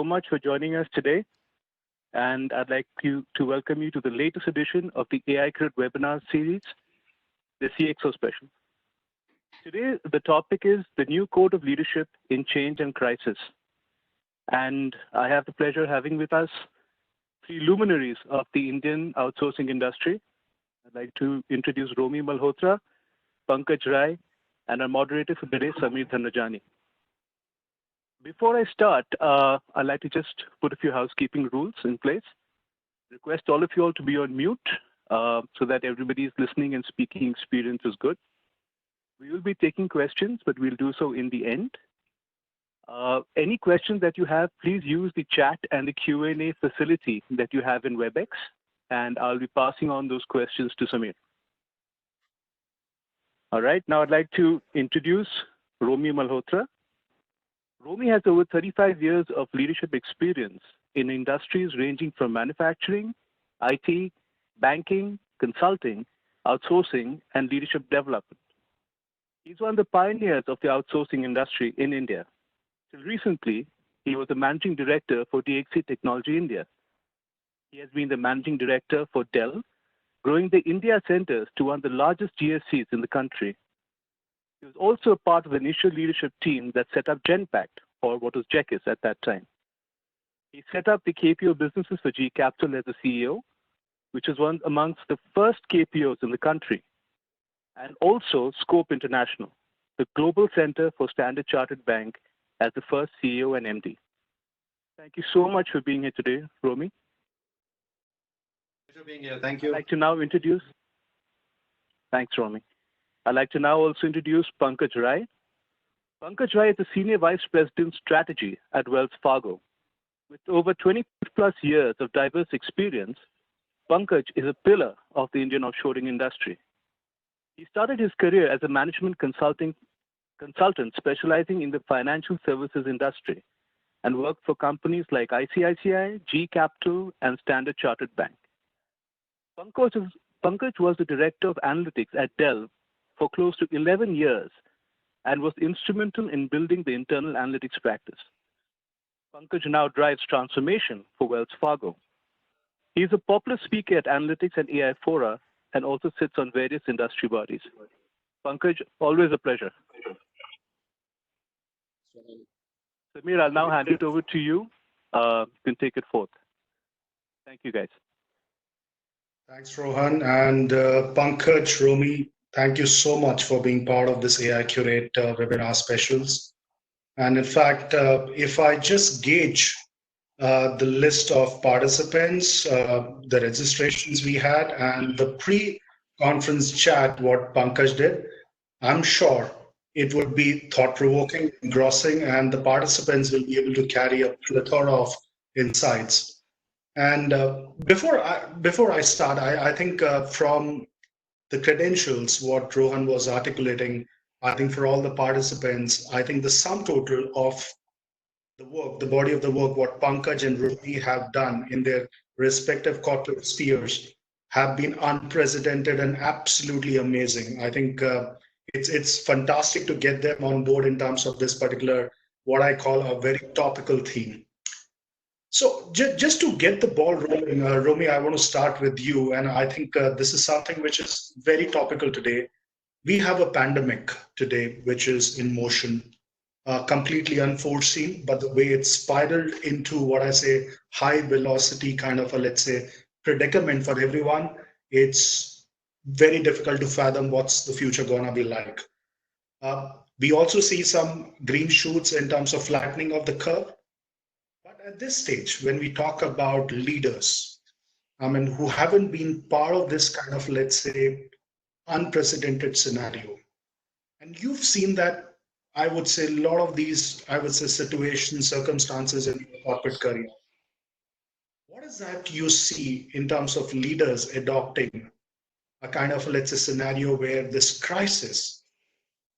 so much for joining us today. And I'd like to welcome you to the latest edition of the AIQRATE webinar series, the CXO Special. Today, the topic is the new code of leadership in change and crisis. And I have the pleasure of having with us three luminaries of the Indian outsourcing industry. I'd like to introduce Romi Malhotra, Pankaj Rai, and our moderator for today, Dhanrajani. Before I start, I'd like to just put a few housekeeping rules in place. Request all of you all to be on mute so that everybody's listening and speaking experience is good. We will be taking questions, but we'll do so in the end. Any questions that you have, please use the chat and the Q&A facility that you have in WebEx, and I'll be passing on those questions to Samir. All right, now I'd like to introduce Romi Malhotra. Romi has over 35 years of leadership experience in industries ranging from manufacturing, IT, banking, consulting, outsourcing, and leadership development. He's one of the pioneers of the outsourcing industry in India. Till recently, he was the managing director for DXC Technology India. He has been the managing director for Dell, growing the India centers to one of the largest GSCs in the country. He was also a part of the initial leadership team that set up Genpact, or what was Jekis at that time. He set up the KPO businesses for G Capital as the CEO, which is one amongst the first KPOs in the country, and also Scope International, the global center for Standard Chartered Bank, as the first CEO and MD. Thank you so much for being here today, Romi. Pleasure being here. Thank you. I'd like to now introduce. Thanks, Romi. I'd like to now also introduce Pankaj Rai. Pankaj Rai is the Senior Vice President Strategy at Wells Fargo. With over 20+ years of diverse experience, Pankaj is a pillar of the Indian offshoring industry. He started his career as a management consultant specializing in the financial services industry and worked for companies like ICICI, G Capital, and Standard Chartered Bank. Pankaj was the Director of Analytics at Dell for close to 11 years and was instrumental in building the internal analytics practice. Pankaj now drives transformation for Wells Fargo. He is a popular speaker at Analytics and AI Fora and also sits on various industry bodies. Pankaj, always a pleasure. Samir, I'll now hand it over to you. You can take it forth. Thank you, guys. Thanks, Rohan. And Pankaj, Romi, thank you so much for being part of this AIQRATE webinar specials. And in fact, if I just gauge the list of participants, the registrations we had, and the pre-conference chat, what Pankaj did, I'm sure it would be thought-provoking, engrossing, and the participants will be able to carry a plethora of insights. And before I start, I think from the credentials, what Rohan was articulating, I think for all the participants, I think the sum total of the work, the body of the work, what Pankaj and Romi have done in their respective corporate spheres have been unprecedented and absolutely amazing. I think it's fantastic to get them on board in terms of this particular, what I call a very topical theme. So just to get the ball rolling, Romi, I want to start with you. And I think this is something which is very topical today. We have a pandemic today, which is in motion, completely unforeseen, but the way it's spiraled into what I say, high velocity kind of a, let's say, predicament for everyone, it's very difficult to fathom what's the future gonna be like. We also see some green shoots in terms of flattening of the curve. But at this stage, when we talk about leaders, I mean, who haven't been part of this kind of, let's say, unprecedented scenario, and you've seen that, I would say, a lot of these, I would say, situations, circumstances in your corporate career. What is that you see in terms of leaders adopting a kind of, let's say, scenario where this crisis,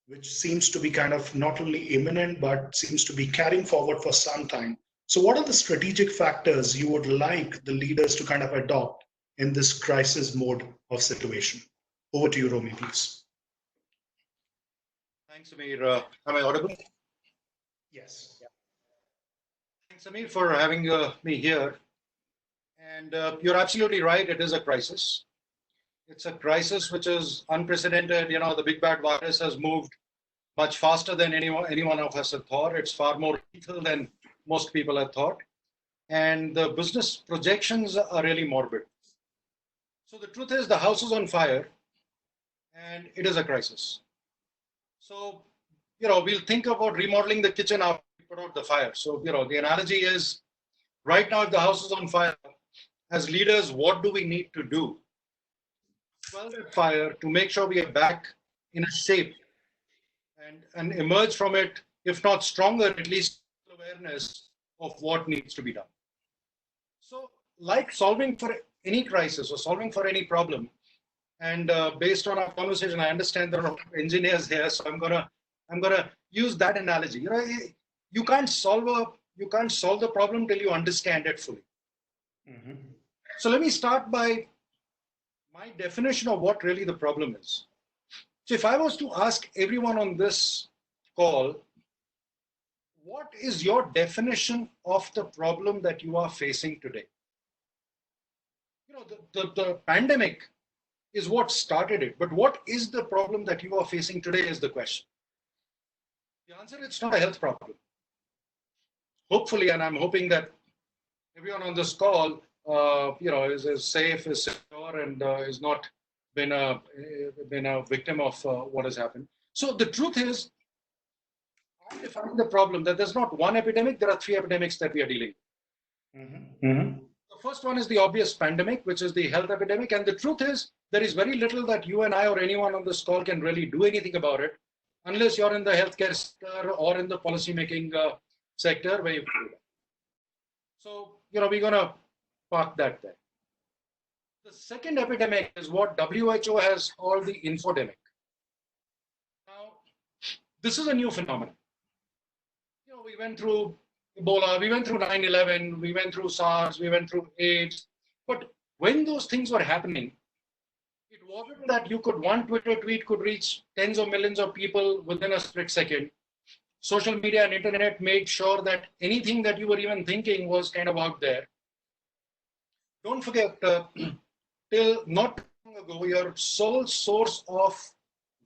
which seems to be kind of not only imminent, but seems to be carrying forward for some time. So what are the strategic factors you would like the leaders to kind of adopt in this crisis mode of situation? Over to you, Romi, please. Thanks, Samir. Am I audible? Yes. Thanks, Amir, for having me here. And you're absolutely right. It is a crisis. It's a crisis which is unprecedented. You know, the big bad virus has moved much faster than anyone of us had thought. It's far more lethal than most people had thought. And the business projections are really morbid. So the truth is the house is on fire and it is a crisis. So, you know, we'll think about remodeling the kitchen after we put out the fire. So, you know, the analogy is right now, if the house is on fire, as leaders, what do we need to do? Quell that fire to make sure we are back in a shape and emerge from it, if not stronger, at least awareness of what needs to be done. So, like solving for any crisis or solving for any problem, and based on our conversation, I understand there are engineers here, so I'm gonna use that analogy. You know, you can't solve the problem till you understand it fully. Mm-hmm. So let me start by my definition of what really the problem is. So if I was to ask everyone on this call, what is your definition of the problem that you are facing today? You know, the pandemic is what started it, but what is the problem that you are facing today is the question. The answer, it's not a health problem. Hopefully, and I'm hoping that everyone on this call, you know, is safe, is secure, and is not been a victim of what has happened. So the truth is, I'm defining the problem that there's not one epidemic, there are three epidemics that we are dealing with. Mm-hmm. Mm-hmm. The first one is the obvious pandemic, which is the health epidemic. And the truth is, there is very little that you and I or anyone on this call can really do anything about it, unless you're in the healthcare sector or in the policy-making sector where you can do that. So, you know, we're going to park that there. The second epidemic is what WHO has called the infodemic. Now, this is a new phenomenon. You know, we went through Ebola, we went through 9/11, we went through SARS, we went through AIDS. But when those things were happening, it wasn't that you could, one Twitter tweet could reach tens of millions of people within a split second. Social media and internet made sure that anything that you were even thinking was kind of out there. Don't forget, till not long ago, your sole source of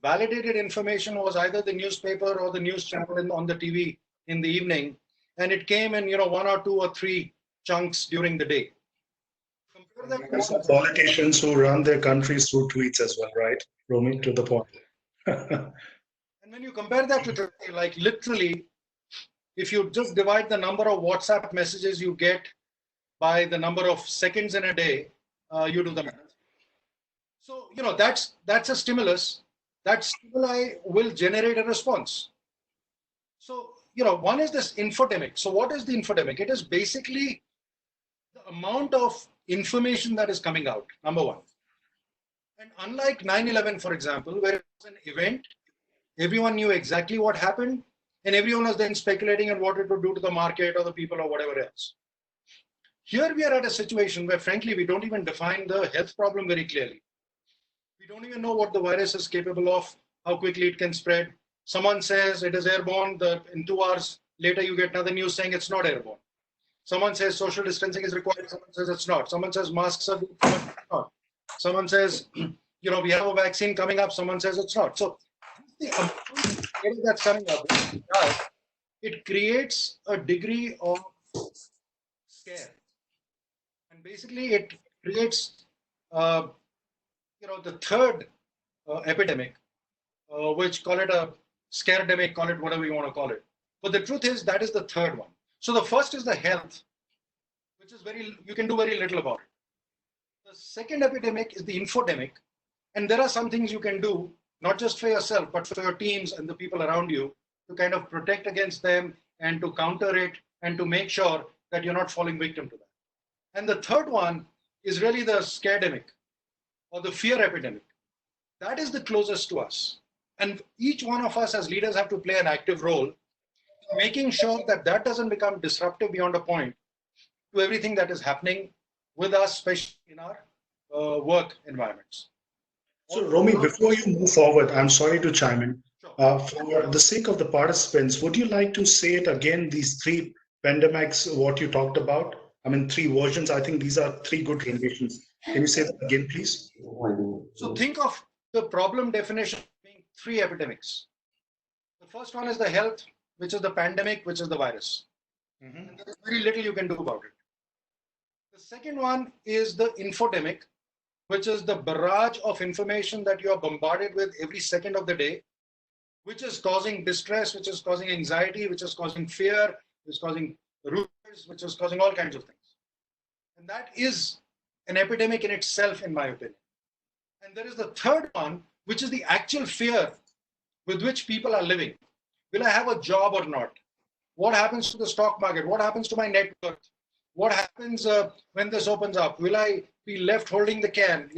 validated information was either the newspaper or the news channel on the TV in the evening. And it came in, you know, 1 or 2 or 3 chunks during the day. Some politicians who run their countries through tweets as well, right? Romi, to the point. And when you compare that to today, like literally, if you just divide the number of WhatsApp messages you get by the number of seconds in a day, you do the math. So, you know, that's a stimulus. That stimuli will generate a response. So, you know, one is this infodemic. So what is the infodemic? It is basically the amount of information that is coming out, number one. And unlike 9/11, for example, where it was an event, everyone knew exactly what happened, and everyone was then speculating on what it would do to the market or the people or whatever else. Here we are at a situation where, frankly, we don't even define the health problem very clearly. We don't even know what the virus is capable of, how quickly it can spread. Someone says it is airborne, in 2 hours later you get another news saying it's not airborne. Someone says social distancing is required, someone says it's not. Someone says masks are not. Someone says, you know, we have a vaccine coming up, someone says it's not. So the amount that's coming up, it creates a degree of scare. And basically it creates, you know, the third epidemic, which call it a scaredemic, call it whatever you want to call it. But the truth is that is the third one. So the first is the health, which is you can do very little about it. The second epidemic is the infodemic. And there are some things you can do, not just for yourself, but for your teams and the people around you to kind of protect against them and to counter it and to make sure that you're not falling victim to that. And the third one is really the scaredemic or the fear epidemic. That is the closest to us. And each one of us as leaders have to play an active role, making sure that that doesn't become disruptive beyond a point to everything that is happening with us, especially in our work environments. So, Romi, before you move forward, I'm sorry to chime in. For the sake of the participants, would you like to say it again, these 3 pandemics, what you talked about. I mean, 3 versions. I think these are 3 good renditions. Can you say that again, please? So think of the problem definition being 3 epidemics. The first one is the health, which is the pandemic, which is the virus. And there is very little you can do about it. The second one is the infodemic, which is the barrage of information that you are bombarded with every second of the day, which is causing distress, which is causing anxiety, which is causing fear, which is causing rumors, which is causing all kinds of things. And that is an epidemic in itself, in my opinion. And there is the third one, which is the actual fear with which people are living. Will I have a job or not? What happens to the stock market? What happens to my net worth? What happens when this opens up? Will I be left holding the can?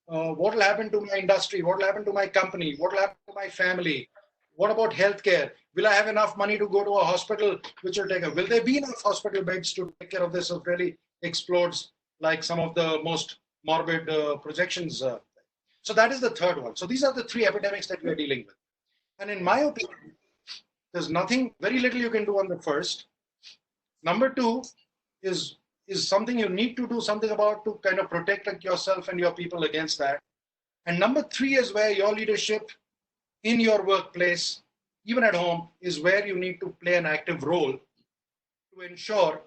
What will happen to my industry? What will happen to my company? What will happen to my family? What about healthcare? Will I have enough money to go to a hospital which will take up? Will there be enough hospital beds to take care of this if it really explodes like some of the most morbid projections? So that is the third one. So these are the 3 epidemics that we are dealing with. And in my opinion, there's very little you can do on the first. Number 2 is something you need to do something about to kind of protect yourself and your people against that. And number 3 is where your leadership in your workplace, even at home, is where you need to play an active role to ensure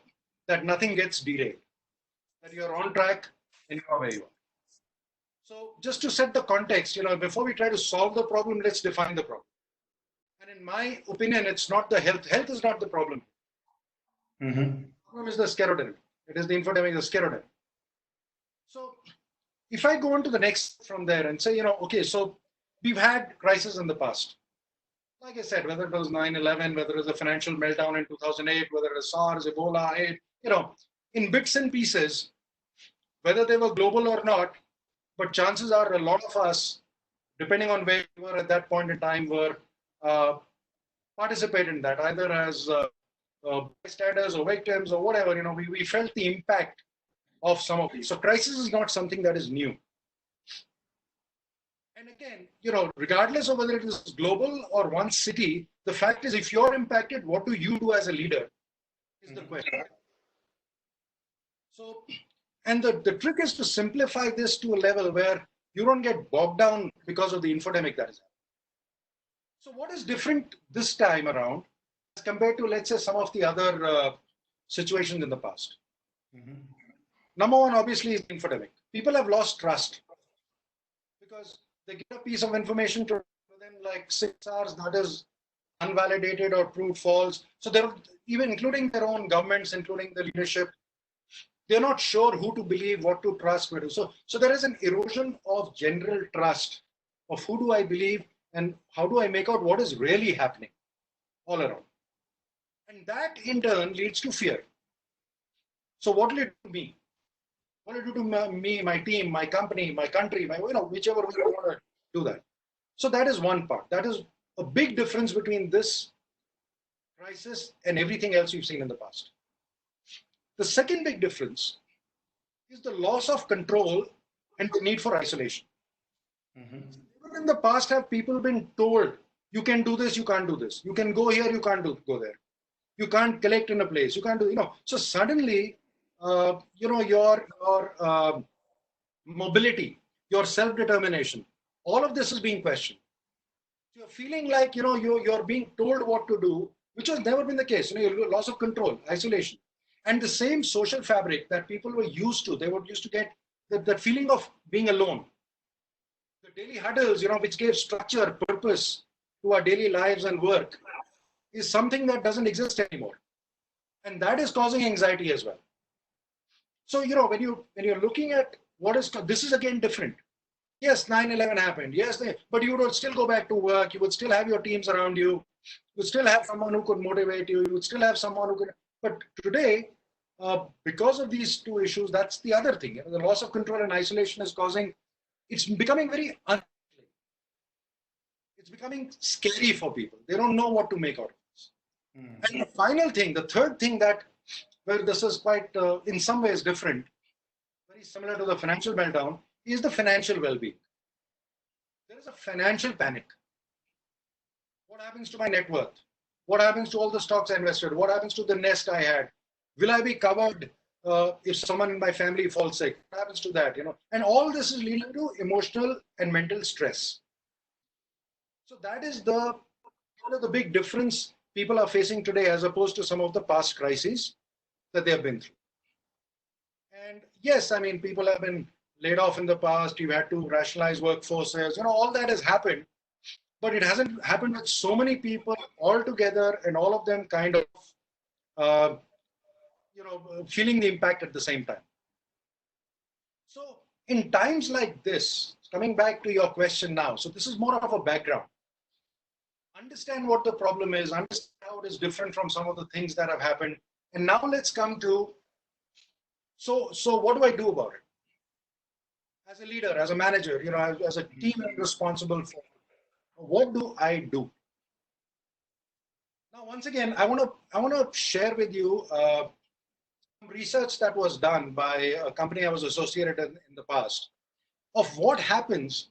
that nothing gets derailed, that you're on track and you're where you are. So just to set the context, before we try to solve the problem, let's define the problem. And in my opinion, it's not the health. Health is not the problem. The problem is the scleroderm. It is the infodemic, the scleroderm. So if I go on to the next from there and say, okay, so we've had crises in the past. Like I said, whether it was 9/11, whether it was a financial meltdown in 2008, whether it was SARS, Ebola, AIDS, in bits and pieces, whether they were global or not, but chances are a lot of us, depending on where we were at that point in time, were participated in that, either as bystanders or victims or whatever. We felt the impact of some of these. So crisis is not something that is new. And again, regardless of whether it is global or one city, the fact is, if you're impacted, what do you do as a leader is the question. So, and the trick is to simplify this to a level where you don't get bogged down because of the infodemic that is happening. So what is different this time around as compared to, let's say, some of the other situations in the past? Number 1, obviously, is the infodemic. People have lost trust because they get a piece of information to within like 6 hours that is unvalidated or proved false. So they're even including their own governments, including the leadership, they're not sure who to believe, what to trust. So there is an erosion of general trust of who do I believe and how do I make out what is really happening all around. And that in turn leads to fear. So what will it do to me? What will it do to me, my team, my company, my country, whichever way you want to do that. So that is one part. That is a big difference between this crisis and everything else we've seen in the past. The second big difference is the loss of control and the need for isolation. Even in the past, have people been told, you can do this, you can't do this. You can go here, you can't go there. You can't collect in a place, you can't do, So suddenly, your mobility, your self-determination, all of this is being questioned. You're feeling like, you're being told what to do, which has never been the case. Loss of control, isolation. And the same social fabric that people were used to, they were used to get that feeling of being alone. The daily huddles, which gave structure, purpose to our daily lives and work, is something that doesn't exist anymore. And that is causing anxiety as well. So, when you're looking at this is again different. Yes, 9/11 happened. Yes, but you would still go back to work. You would still have your teams around you. You would still have someone who could motivate you. You would still have someone who could. But today, because of these 2 issues, that's the other thing. The loss of control and isolation is it's becoming very it's becoming scary for people. They don't know what to make out of this. And the final thing, the third thing where this is quite, in some ways different, very similar to the financial meltdown, is the financial well-being. There is a financial panic. What happens to my net worth? What happens to all the stocks I invested? What happens to the nest I had? Will I be covered if someone in my family falls sick? What happens to that? And all this is leading to emotional and mental stress. So that is the big difference people are facing today as opposed to some of the past crises that they have been through. And yes, I mean, people have been laid off in the past. You've had to rationalize workforces. All that has happened, but it hasn't happened with so many people all together, and all of them kind of, feeling the impact at the same time. So in times like this, coming back to your question now, so this is more of a background. Understand what the problem is, understand how it is different from some of the things that have happened. And now let's come to, so what do I do about it? As a leader, as a manager, as a team responsible for, what do I do? Now, once again, I want to share with you some research that was done by a company I was associated in the past of what happens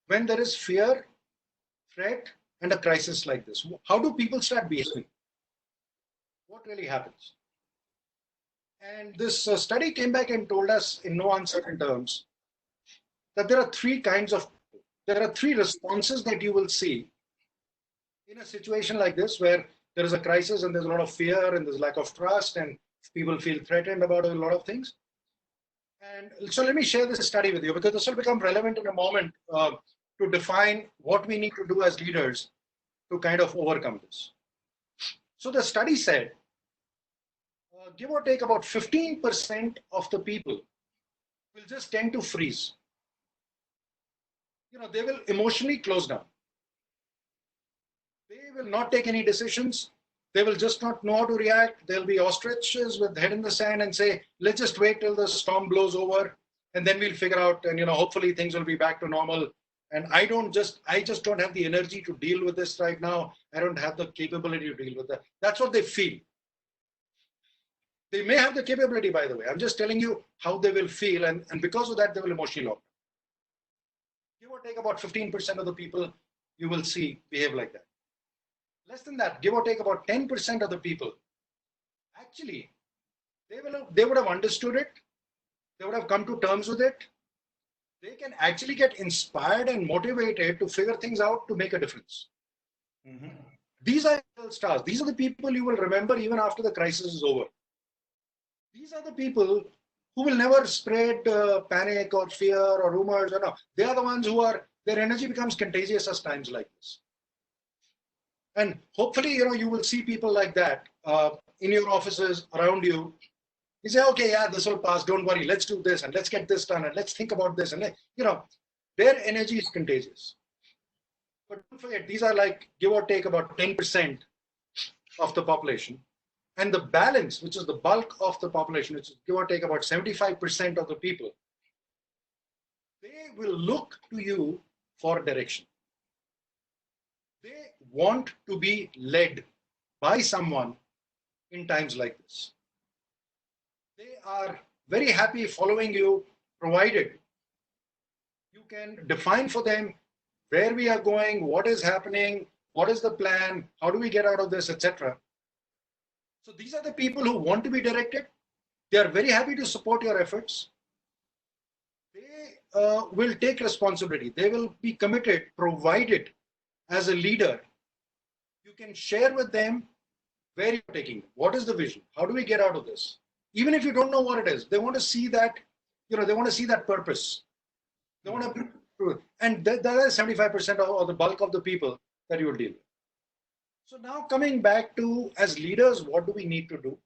when there is fear, threat, and a crisis like this. How do people start behaving? What really happens? And this study came back and told us in no uncertain terms that there are three responses that you will see in a situation like this, where there is a crisis and there's a lot of fear and there's lack of trust and people feel threatened about a lot of things. And so let me share this study with you, because this will become relevant in a moment to define what we need to do as leaders to kind of overcome this. So the study said, give or take about 15% of the people will just tend to freeze. They will emotionally close down. They will not take any decisions. They will just not know how to react. They'll be ostriches with head in the sand and say, let's just wait till the storm blows over and then we'll figure out, and hopefully things will be back to normal. And I just don't have the energy to deal with this right now. I don't have the capability to deal with that. That's what they feel. They may have the capability, by the way. I'm just telling you how they will feel, and because of that, they will emotionally lock. Give or take about 15% of the people you will see behave like that. Less than that, give or take about 10% of the people, actually, they would have understood it. They would have come to terms with it. They can actually get inspired and motivated to figure things out to make a difference. Mm-hmm. These are stars. These are the people you will remember even after the crisis is over. These are the people who will never spread panic or fear or rumors. No. They are the ones their energy becomes contagious at times like this. And hopefully, you will see people like that in your offices, around you. You say, okay, yeah, this will pass. Don't worry. Let's do this and let's get this done and let's think about this. And, their energy is contagious. But don't forget, these are like, give or take, about 10% of the population. And the balance, which is the bulk of the population, which is give or take about 75% of the people, they will look to you for direction. They want to be led by someone in times like this. They are very happy following you, provided you can define for them where we are going, what is happening, what is the plan, how do we get out of this, etc. So these are the people who want to be directed. They are very happy to support your efforts. They will take responsibility. They will be committed, provided as a leader, you can share with them where you're taking them. What is the vision? How do we get out of this? Even if you don't know what it is, they want to see that, they want to see that purpose. They want to, and that is 75% of the bulk of the people that you will deal with. So now coming back to, as leaders, what do we need to do?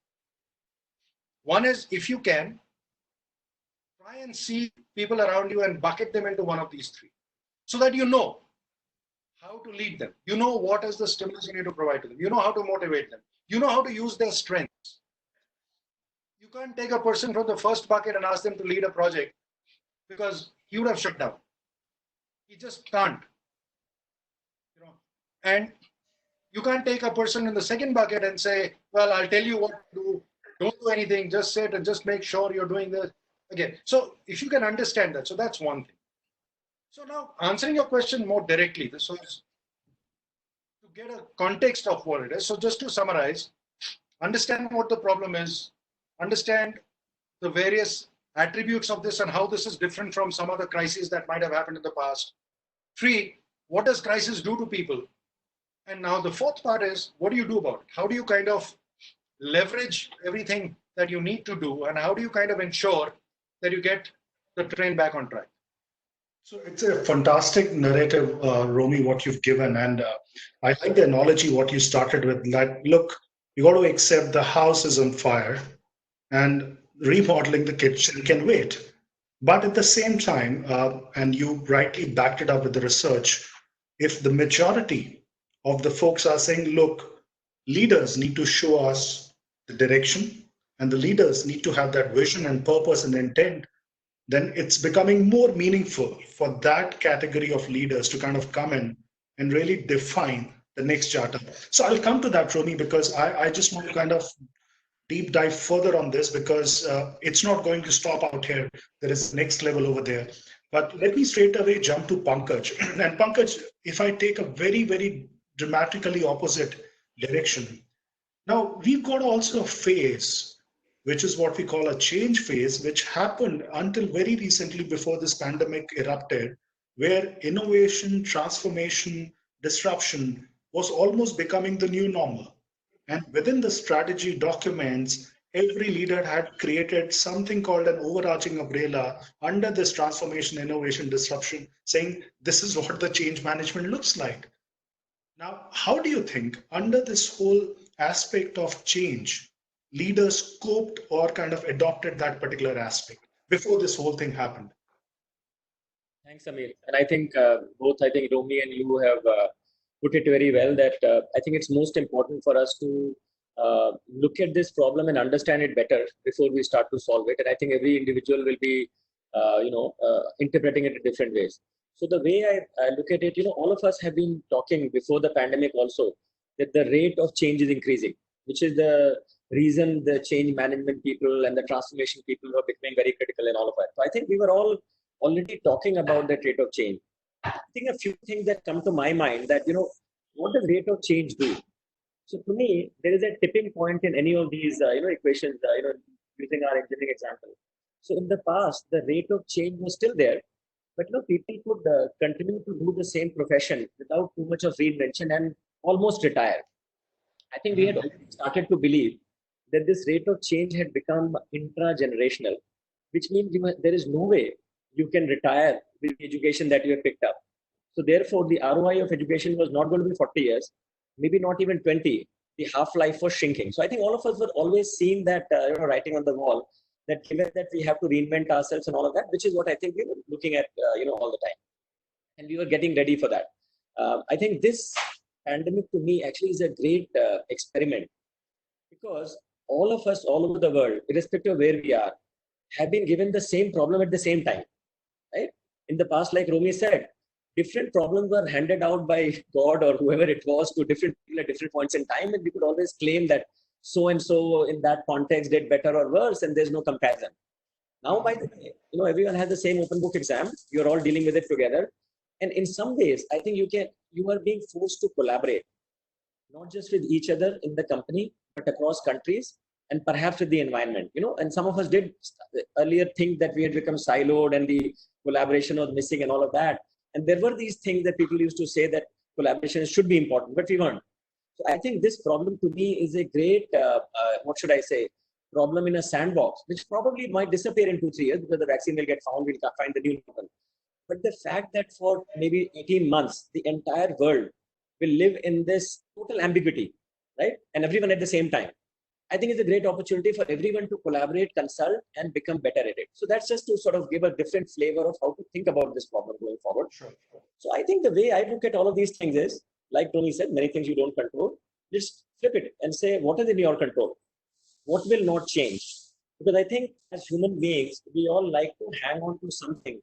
One is, if you can, try and see people around you and bucket them into one of these three, so that you know how to lead them. You know what is the stimulus you need to provide to them. You know how to motivate them. You know how to use their strengths. You can't take a person from the first bucket and ask them to lead a project, because he would have shut down. He just can't. And you can't take a person in the second bucket and say, well, I'll tell you what to do. Don't do anything. Just sit and just make sure you're doing this. Again, so if you can understand that, so that's one thing. So now, answering your question more directly, this was to get a context of what it is. So just to summarize, understand what the problem is, understand the various attributes of this and how this is different from some other crises that might have happened in the past. 3, what does crisis do to people? And now the fourth part is, what do you do about it? How do you kind of leverage everything that you need to do, and how do you kind of ensure that you get the train back on track? So it's a fantastic narrative, Romi, what you've given. And I like the analogy, what you started with, that look, you got to accept the house is on fire and remodeling the kitchen can wait. But at the same time, and you rightly backed it up with the research, if the majority of the folks are saying, look, leaders need to show us the direction, and the leaders need to have that vision and purpose and intent, then it's becoming more meaningful for that category of leaders to kind of come in and really define the next charter. So I'll come to that, Romi, because I just want to kind of deep dive further on this, because it's not going to stop out here. There is next level over there. But let me straight away jump to Pankaj. And Pankaj, if I take a very, very dramatically opposite direction, now we've got also a phase, which is what we call a change phase, which happened until very recently before this pandemic erupted, where innovation, transformation, disruption was almost becoming the new normal. And within the strategy documents, every leader had created something called an overarching umbrella under this transformation, innovation, disruption, saying this is what the change management looks like. Now, how do you think, under this whole aspect of change, leaders coped or kind of adopted that particular aspect before this whole thing happened? Thanks, Amir. And I think I think Romi and you have put it very well, that I think it's most important for us to look at this problem and understand it better before we start to solve it. And I think every individual will be, interpreting it in different ways. So the way I look at it, all of us have been talking before the pandemic also that the rate of change is increasing, which is the reason the change management people and the transformation people were becoming very critical in all of that. So I think we were all already talking about that rate of change. I think a few things that come to my mind that, what does rate of change do? So to me, there is a tipping point in any of these, equations, using our engineering example. So in the past, the rate of change was still there, but people could continue to do the same profession without too much of reinvention and almost retire. I think we had started to believe that this rate of change had become intra-generational, which means there is no way you can retire with the education that you have picked up. So therefore, the ROI of education was not going to be 40 years, maybe not even 20. The half-life was shrinking. So I think all of us were always seeing that, writing on the wall, that given that we have to reinvent ourselves and all of that, which is what I think we were looking at, all the time. And we were getting ready for that. I think this pandemic to me actually is a great experiment, because all of us all over the world, irrespective of where we are, have been given the same problem at the same time, right? In the past, like Romi said, different problems were handed out by God or whoever it was to different people at different points in time, and we could always claim that so and so in that context did better or worse, and there's no comparison. Now, by the way, everyone has the same open book exam. You're all dealing with it together, and in some ways, I think you are being forced to collaborate, not just with each other in the company, but across countries and perhaps with the environment. And some of us did earlier think that we had become siloed and the collaboration was missing and all of that. And there were these things that people used to say that collaboration should be important, but we weren't. So I think this problem to me is a great, problem in a sandbox, which probably might disappear in 2-3 years because the vaccine will get found, we'll find the new normal. But the fact that for maybe 18 months, the entire world will live in this total ambiguity, right? And everyone at the same time, I think it's a great opportunity for everyone to collaborate, consult, and become better at it. So that's just to sort of give a different flavor of how to think about this problem going forward. Sure. So I think the way I look at all of these things is, like Tony said, many things you don't control. Just flip it and say, what is in your control? What will not change? Because I think as human beings, we all like to hang on to something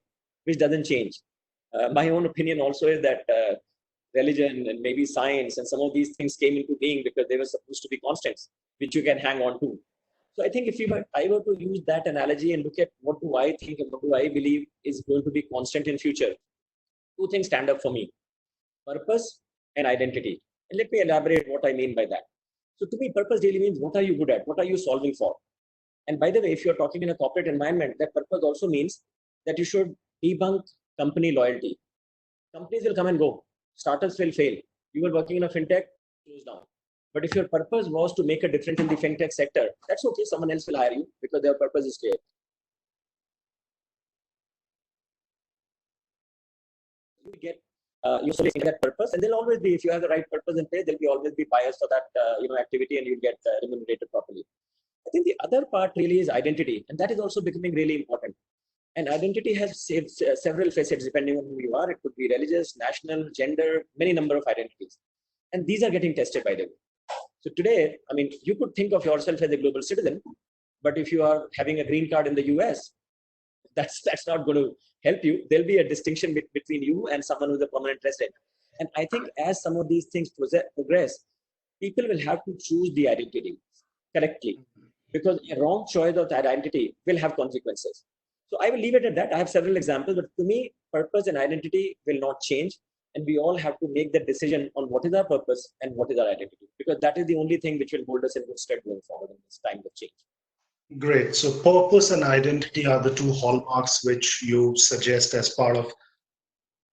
which doesn't change. My own opinion also is that religion and maybe science and some of these things came into being because they were supposed to be constants, which you can hang on to. So I think if I were to use that analogy and look at what do I think and what do I believe is going to be constant in future, two things stand up for me: purpose and identity. And let me elaborate what I mean by that. So to me, purpose really means what are you good at? What are you solving for? And by the way, if you're talking in a corporate environment, that purpose also means that you should debunk company loyalty. Companies will come and go. Startups will fail. You were working in a fintech, close down. But if your purpose was to make a difference in the fintech sector, that's okay. Someone else will hire you because their purpose is clear. You get you solve that purpose, and there'll always be, if you have the right purpose in place, there'll be always be bias for that activity, and you'll get remunerated properly. I think the other part really is identity, and that is also becoming really important. And identity has several facets depending on who you are. It could be religious, national, gender, many number of identities. And these are getting tested, by the way. So today, I mean, you could think of yourself as a global citizen, but if you are having a green card in the US, that's not going to help you. There'll be a distinction between you and someone who's a permanent resident. And I think as some of these things progress, people will have to choose the identity correctly, because a wrong choice of that identity will have consequences. So I will leave it at that. I have several examples, but to me, purpose and identity will not change. And we all have to make that decision on what is our purpose and what is our identity, because that is the only thing which will hold us in good stead going forward in this time of change. Great. So purpose and identity are the two hallmarks which you suggest as part of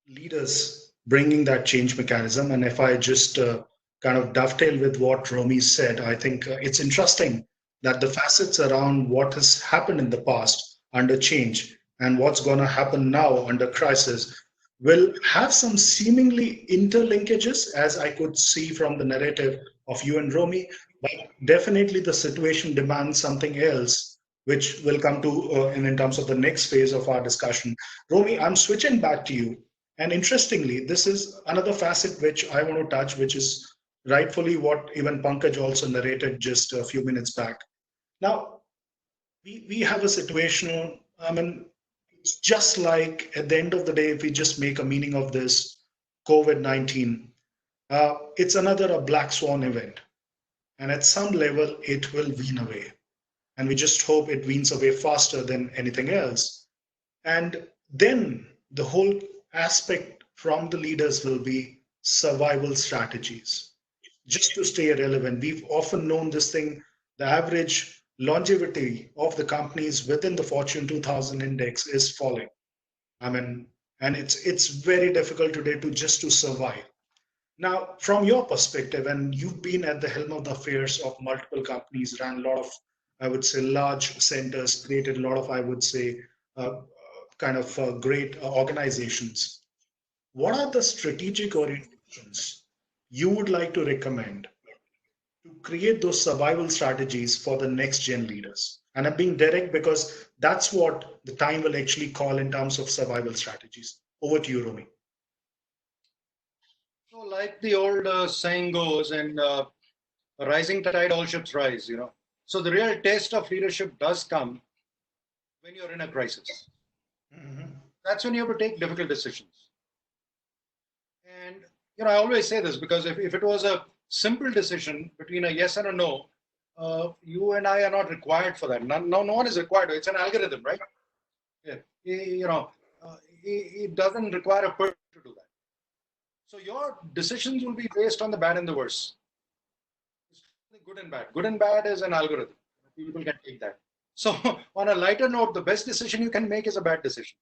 leaders bringing that change mechanism. And if I just kind of dovetail with what Romi said, I think it's interesting that the facets around what has happened in the past under change and what's going to happen now under crisis will have some seemingly interlinkages, as I could see from the narrative of you and Romi, but definitely the situation demands something else, which will come to in terms of the next phase of our discussion. Romi, I'm switching back to you. And interestingly, this is another facet which I want to touch, which is rightfully what even Pankaj also narrated just a few minutes back. Now, we have a situation, I mean, it's just like at the end of the day, if we just make a meaning of this COVID-19, it's a black swan event. And at some level, it will wean away. And we just hope it weans away faster than anything else. And then the whole aspect from the leaders will be survival strategies, just to stay relevant. We've often known this thing, the average longevity of the companies within the Fortune 2000 index is falling. I mean, and it's very difficult today to survive. Now, from your perspective, and you've been at the helm of the affairs of multiple companies, ran a lot of, I would say, large centers, created a lot of, I would say, great organizations. What are the strategic orientations you would like to recommend to create those survival strategies for the next gen leaders? And I'm being direct because that's what the time will actually call in terms of survival strategies. Over to you, Romi. So like the old saying goes, and a rising tide, all ships rise, you know. So the real test of leadership does come when you're in a crisis. Mm-hmm. That's when you have to take difficult decisions. And, you know, I always say this because if it was a simple decision between a yes and a no, you and I are not required for that. No one is required. It's an algorithm, right? Yeah. It doesn't require a person to do that. So your decisions will be based on the bad and the worst. Good and bad. Good and bad is an algorithm. People can take that. So on a lighter note, the best decision you can make is a bad decision.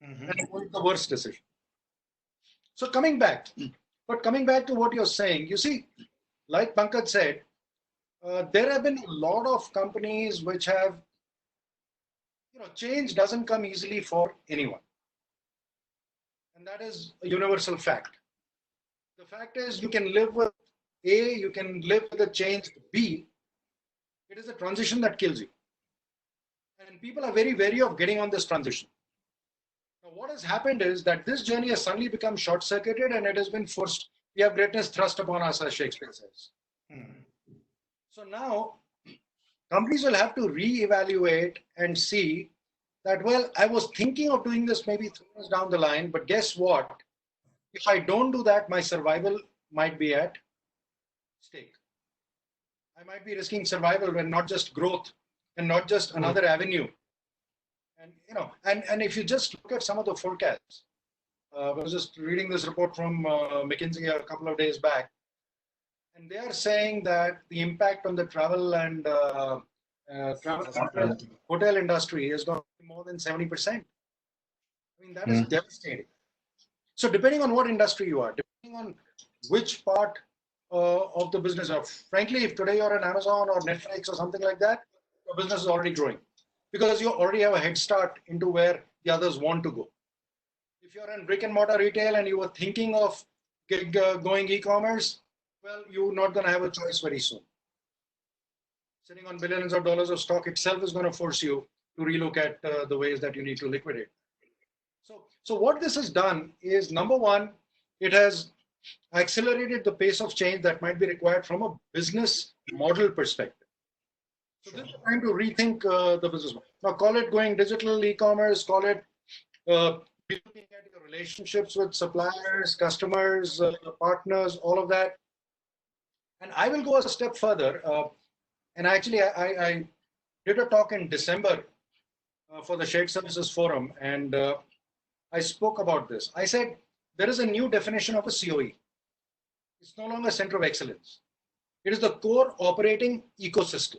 Mm-hmm. And avoid the worst decision. So coming back to what you're saying, you see, like Pankaj said, there have been a lot of companies which have, you know, change doesn't come easily for anyone. And that is a universal fact. The fact is you can live with A, you can live with a change B. It is a transition that kills you. And people are very wary of getting on this transition. Now, what has happened is that this journey has suddenly become short-circuited and it has been forced. We have greatness thrust upon us, as Shakespeare says. So now, companies will have to re-evaluate and see that, well, I was thinking of doing this maybe 3 years down the line, but guess what? If I don't do that, my survival might be at stake. I might be risking survival and not just growth and not just another avenue. And, you know, and if you just look at some of the forecasts, I was just reading this report from McKinsey a couple of days back. And they are saying that the impact on the travel and hotel industry is going to be more than 70%. I mean, that is devastating. So depending on what industry you are, depending on which part of the business, or frankly, if today you're on Amazon or Netflix or something like that, your business is already growing because you already have a head start into where the others want to go. If you're in brick and mortar retail and you were thinking of going e-commerce, well, you're not going to have a choice very soon. Sitting on billions of dollars of stock itself is going to force you to relook at the ways that you need to liquidate. So what this has done is, number one, it has accelerated the pace of change that might be required from a business model perspective. So this is the time to rethink the business model. Now, call it going digital, e-commerce, call it looking at your relationships with suppliers, customers, partners, all of that. And I will go a step further. And actually, I did a talk in December for the Shared Services Forum, and I spoke about this. I said, there is a new definition of a COE. It's no longer center of excellence. It is the core operating ecosystem.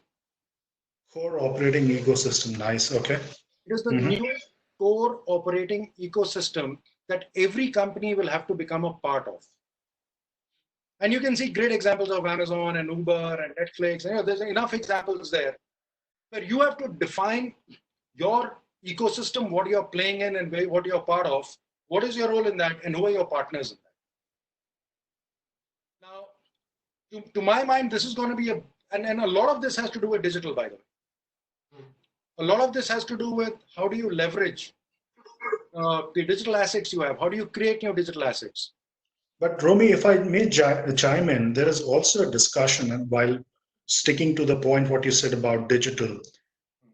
Core operating ecosystem, nice, okay. It is the new core operating ecosystem that every company will have to become a part of. And you can see great examples of Amazon and Uber and Netflix. There's enough examples there where you have to define your ecosystem, what you're playing in and what you're part of, what is your role in that, and who are your partners in that. Now, to my mind, this is going to be and a lot of this has to do with digital, by the way. A lot of this has to do with how do you leverage the digital assets you have? How do you create new digital assets? But Romi, if I may chime in, there is also a discussion, and while sticking to the point what you said about digital,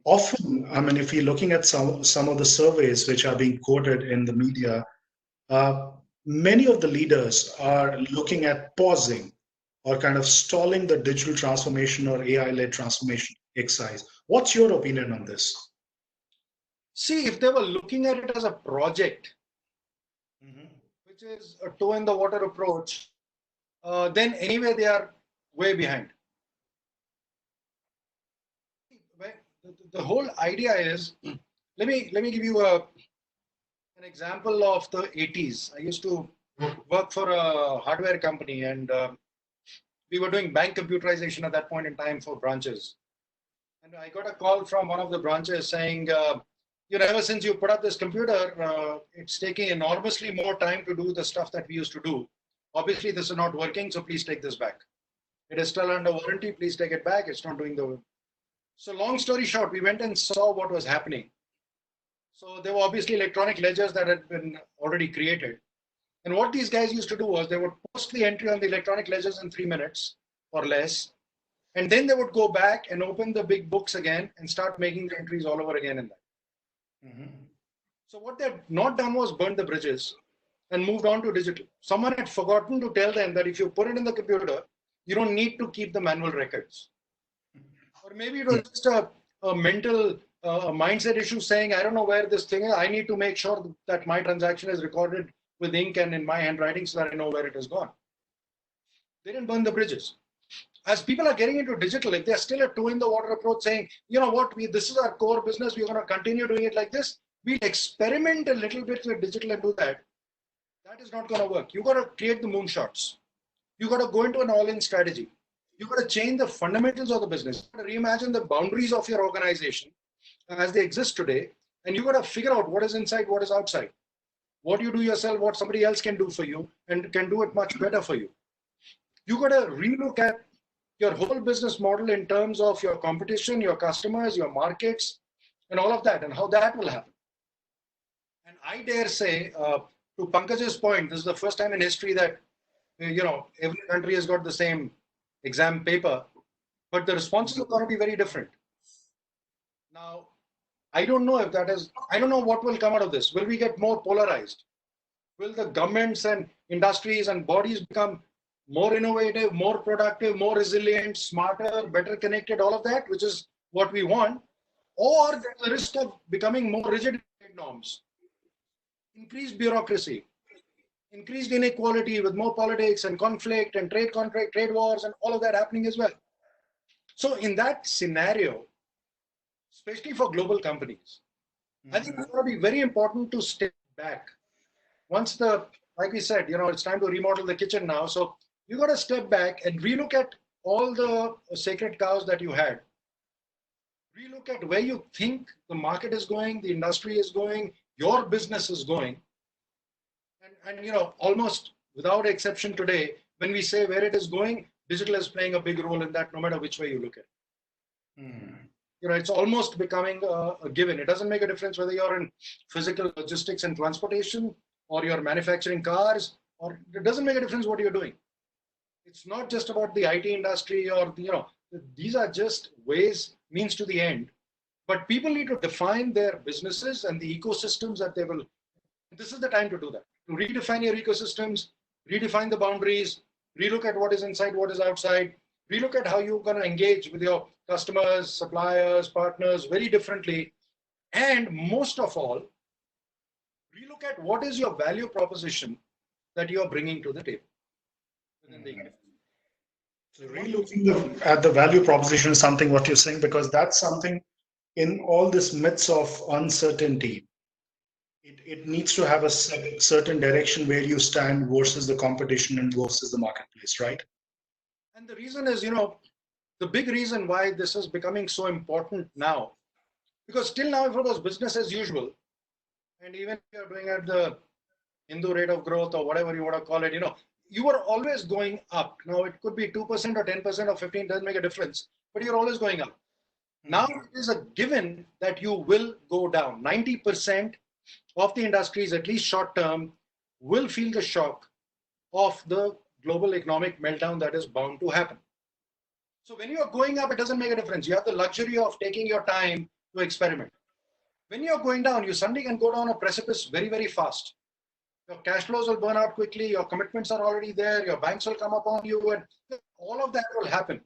often, I mean, if you're looking at some of the surveys which are being quoted in the media, many of the leaders are looking at pausing or kind of stalling the digital transformation or AI-led transformation exercise. What's your opinion on this? See, if they were looking at it as a project, which is a toe in the water approach, then anyway they are way behind. The whole idea is, let me give you an example of the 80s. I used to work for a hardware company, and we were doing bank computerization at that point in time for branches. And I got a call from one of the branches saying, ever since you put up this computer, it's taking enormously more time to do the stuff that we used to do. Obviously, this is not working, so please take this back. It is still under warranty, please take it back. It's not doing the work. So long story short, we went and saw what was happening. So there were obviously electronic ledgers that had been already created. And what these guys used to do was they would post the entry on the electronic ledgers in 3 minutes or less. And then they would go back and open the big books again and start making the entries all over again in that. So what they had not done was burn the bridges and moved on to digital. Someone had forgotten to tell them that if you put it in the computer, you don't need to keep the manual records. Or maybe it was just a mental mindset issue saying, I don't know where this thing is. I need to make sure that my transaction is recorded with ink and in my handwriting so that I know where it has gone. They didn't burn the bridges. As people are getting into digital, if they're still a toe in the water approach saying, you know what, this is our core business, we're going to continue doing it like this, we'll experiment a little bit with digital and do that. That is not going to work. You've got to create the moonshots. You've got to go into an all-in strategy. You've got to change the fundamentals of the business. You've got to reimagine the boundaries of your organization as they exist today. And you've got to figure out what is inside, what is outside. What you do yourself, what somebody else can do for you, and can do it much better for you. You've got to relook at your whole business model in terms of your competition, your customers, your markets, and all of that, and how that will happen. And I dare say, to Pankaj's point, this is the first time in history that every country has got the same exam paper, but the responses are going to be very different. Now, I don't know if I don't know what will come out of this. Will we get more polarized? Will the governments and industries and bodies become more innovative, more productive, more resilient, smarter, better connected, all of that, which is what we want? Or there's a risk of becoming more rigid norms, increased bureaucracy, increased inequality with more politics and conflict and trade wars and all of that happening as well. So in that scenario, especially for global companies, I think it's going to be very important to step back. Once like we said, it's time to remodel the kitchen now. So you got to step back and relook at all the sacred cows that you had. Relook at where you think the market is going, the industry is going, your business is going. And almost without exception today, when we say where it is going, digital is playing a big role in that, no matter which way you look at it. It's almost becoming a given. It doesn't make a difference whether you're in physical logistics and transportation, or you're manufacturing cars, or it doesn't make a difference what you're doing. It's not just about the IT industry, or these are just ways, means to the end. But people need to define their businesses and the ecosystems that they will. This is the time to do that. To redefine your ecosystems, redefine the boundaries, relook at what is inside, what is outside, relook at how you're going to engage with your customers, suppliers, partners very differently. And most of all, relook at what is your value proposition that you're bringing to the table. So relooking at the value proposition is something what you're saying, because that's something in all this midst of uncertainty. It needs to have a certain direction where you stand versus the competition and versus the marketplace, right? And the reason is, the big reason why this is becoming so important now, because till now, if it was business as usual, and even if you're doing at the Hindu rate of growth or whatever you want to call it, you were always going up. Now it could be 2% or 10% or 15%, doesn't make a difference, but you're always going up. Now it is a given that you will go down. 90% of the industries, at least short term, will feel the shock of the global economic meltdown that is bound to happen. So when you're going up, it doesn't make a difference. You have the luxury of taking your time to experiment. When you're going down, you suddenly can go down a precipice very, very fast. Your cash flows will burn out quickly. Your commitments are already there. Your banks will come upon you, and all of that will happen.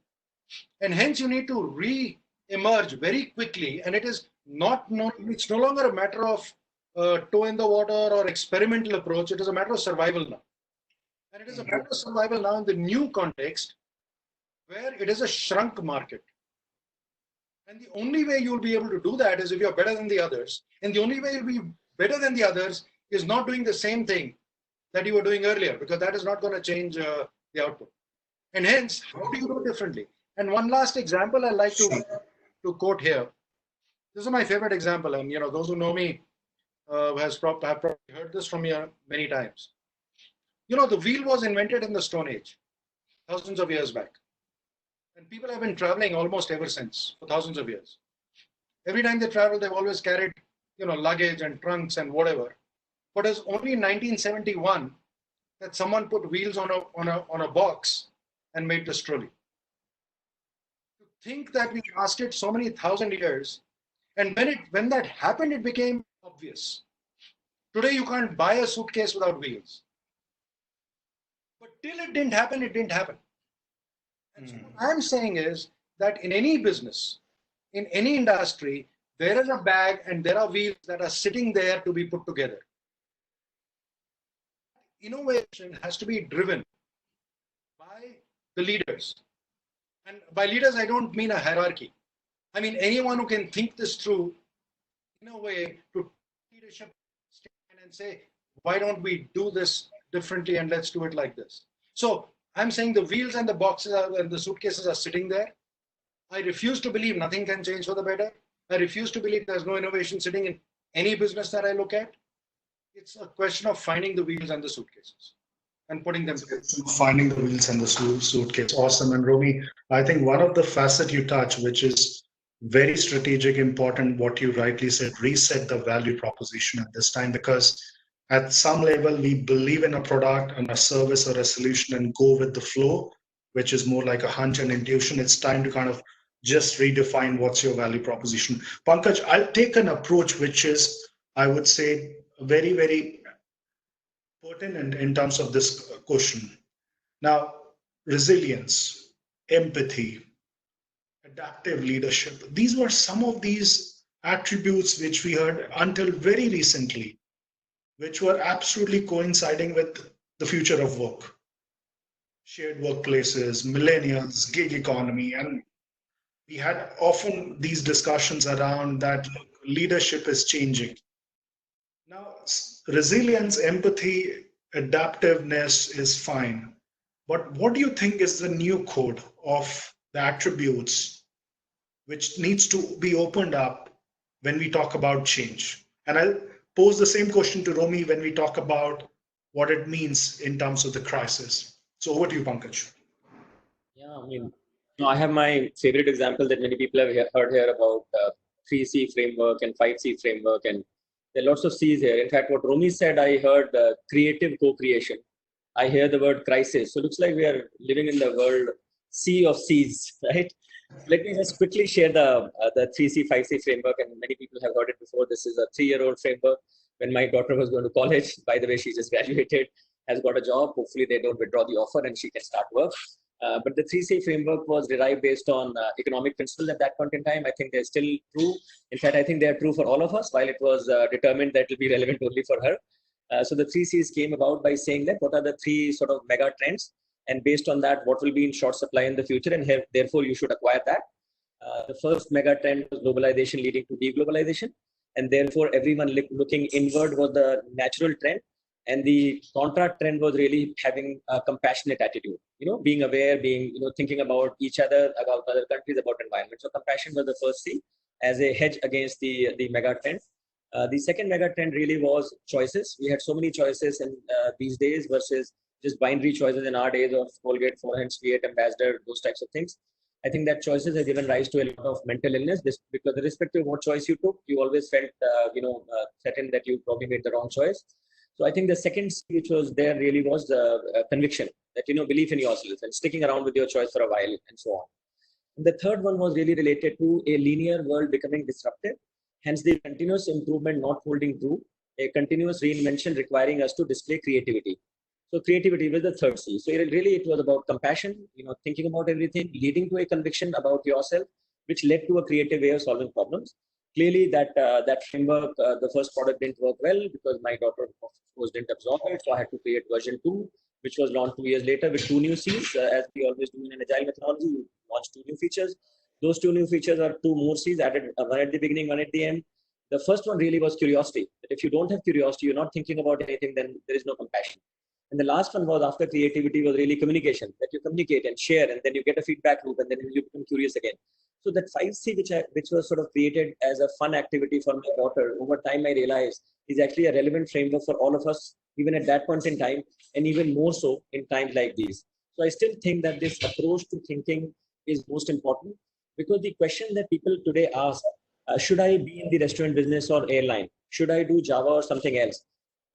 And hence you need to re-emerge very quickly. And it's no longer a matter of toe in the water or experimental approach. It is a matter of survival now. And it is a matter of survival now in the new context where it is a shrunk market. And the only way you'll be able to do that is if you're better than the others. And the only way you'll be better than the others is not doing the same thing that you were doing earlier, because that is not going to change the output. And hence, how do you do it differently? And one last example I'd like to quote here. This is my favorite example. And those who know me have probably heard this from me many times. The wheel was invented in the Stone Age, thousands of years back. And people have been traveling almost ever since, for thousands of years. Every time they travel, they've always carried, luggage and trunks and whatever. But it's only in 1971 that someone put wheels on a box and made this trolley. To think that we lasted so many thousand years, and when that happened, it became obvious. Today, you can't buy a suitcase without wheels. But till it didn't happen, it didn't happen. And so what I'm saying is that in any business, in any industry, there is a bag and there are wheels that are sitting there to be put together. Innovation has to be driven by the leaders. And by leaders, I don't mean a hierarchy. I mean anyone who can think this through in a way to leadership stand and say, why don't we do this differently and let's do it like this. So I'm saying the wheels and the boxes and the suitcases are sitting there. I refuse to believe nothing can change for the better. I refuse to believe there's no innovation sitting in any business that I look at. It's a question of finding the wheels and the suitcases and putting them together. Finding the wheels and the suitcase. Awesome. And Romi, I think one of the facets you touch, which is very strategic, important, what you rightly said, reset the value proposition at this time, because at some level, we believe in a product and a service or a solution and go with the flow, which is more like a hunch and intuition. It's time to kind of just redefine what's your value proposition. Pankaj, I'll take an approach which is, I would say, very, very pertinent in terms of this question. Now, resilience, empathy, adaptive leadership, these were some of these attributes which we heard until very recently, which were absolutely coinciding with the future of work, shared workplaces, millennials, gig economy, and we had often these discussions around that look, leadership is changing. Now, resilience, empathy, adaptiveness is fine. But what do you think is the new code of the attributes which needs to be opened up when we talk about change? And I'll pose the same question to Romi when we talk about what it means in terms of the crisis. So over to you, Pankaj. Yeah, I mean, I have my favorite example that many people have heard here about 3C framework and 5C framework, and there are lots of C's here. In fact, what Romi said, I heard creative co-creation. I hear the word crisis. So it looks like we are living in the world sea of C's, right? Let me just quickly share the 3C, 5C framework, and many people have heard it before. This is a 3-year-old framework. When my daughter was going to college, by the way, she just graduated, has got a job. Hopefully, they don't withdraw the offer and she can start work. But the 3C framework was derived based on economic principles at that point in time. I think they're still true. In fact, I think they're true for all of us, while it was determined that it will be relevant only for her. So the 3Cs came about by saying that what are the 3 sort of mega trends, and based on that, what will be in short supply in the future, and therefore you should acquire that. The first mega trend was globalization leading to deglobalization, and therefore everyone looking inward was the natural trend. And the contra trend was really having a compassionate attitude, being aware, being, thinking about each other, about other countries, about environment. So compassion was the first C as a hedge against the mega trend. The second mega trend really was choices. We had so many choices in these days versus just binary choices in our days of Colgate, Forehand, Create, Ambassador, those types of things. I think that choices have given rise to a lot of mental illness because irrespective of what choice you took, you always felt, threatened that you probably made the wrong choice. So I think the second C which was there really was conviction, that, belief in yourself and sticking around with your choice for a while and so on. And the third one was really related to a linear world becoming disruptive, hence the continuous improvement not holding true, a continuous reinvention requiring us to display creativity. So creativity was the third C. So it was about compassion, thinking about everything, leading to a conviction about yourself, which led to a creative way of solving problems. Clearly, that framework, the first product didn't work well because my daughter, of course, didn't absorb it. So I had to create version 2, which was launched 2 years later with 2 new Cs. As we always do in an agile methodology, we launch 2 new features. Those 2 new features are 2 more Cs added, one at the beginning, one at the end. The first one really was curiosity. That if you don't have curiosity, you're not thinking about anything, then there is no compassion. And the last one was after creativity was really communication, that you communicate and share, and then you get a feedback loop, and then you become curious again. So that 5C, which was sort of created as a fun activity for my daughter, over time I realized is actually a relevant framework for all of us, even at that point in time, and even more so in times like these. So I still think that this approach to thinking is most important, because the question that people today ask, should I be in the restaurant business or airline? Should I do Java or something else?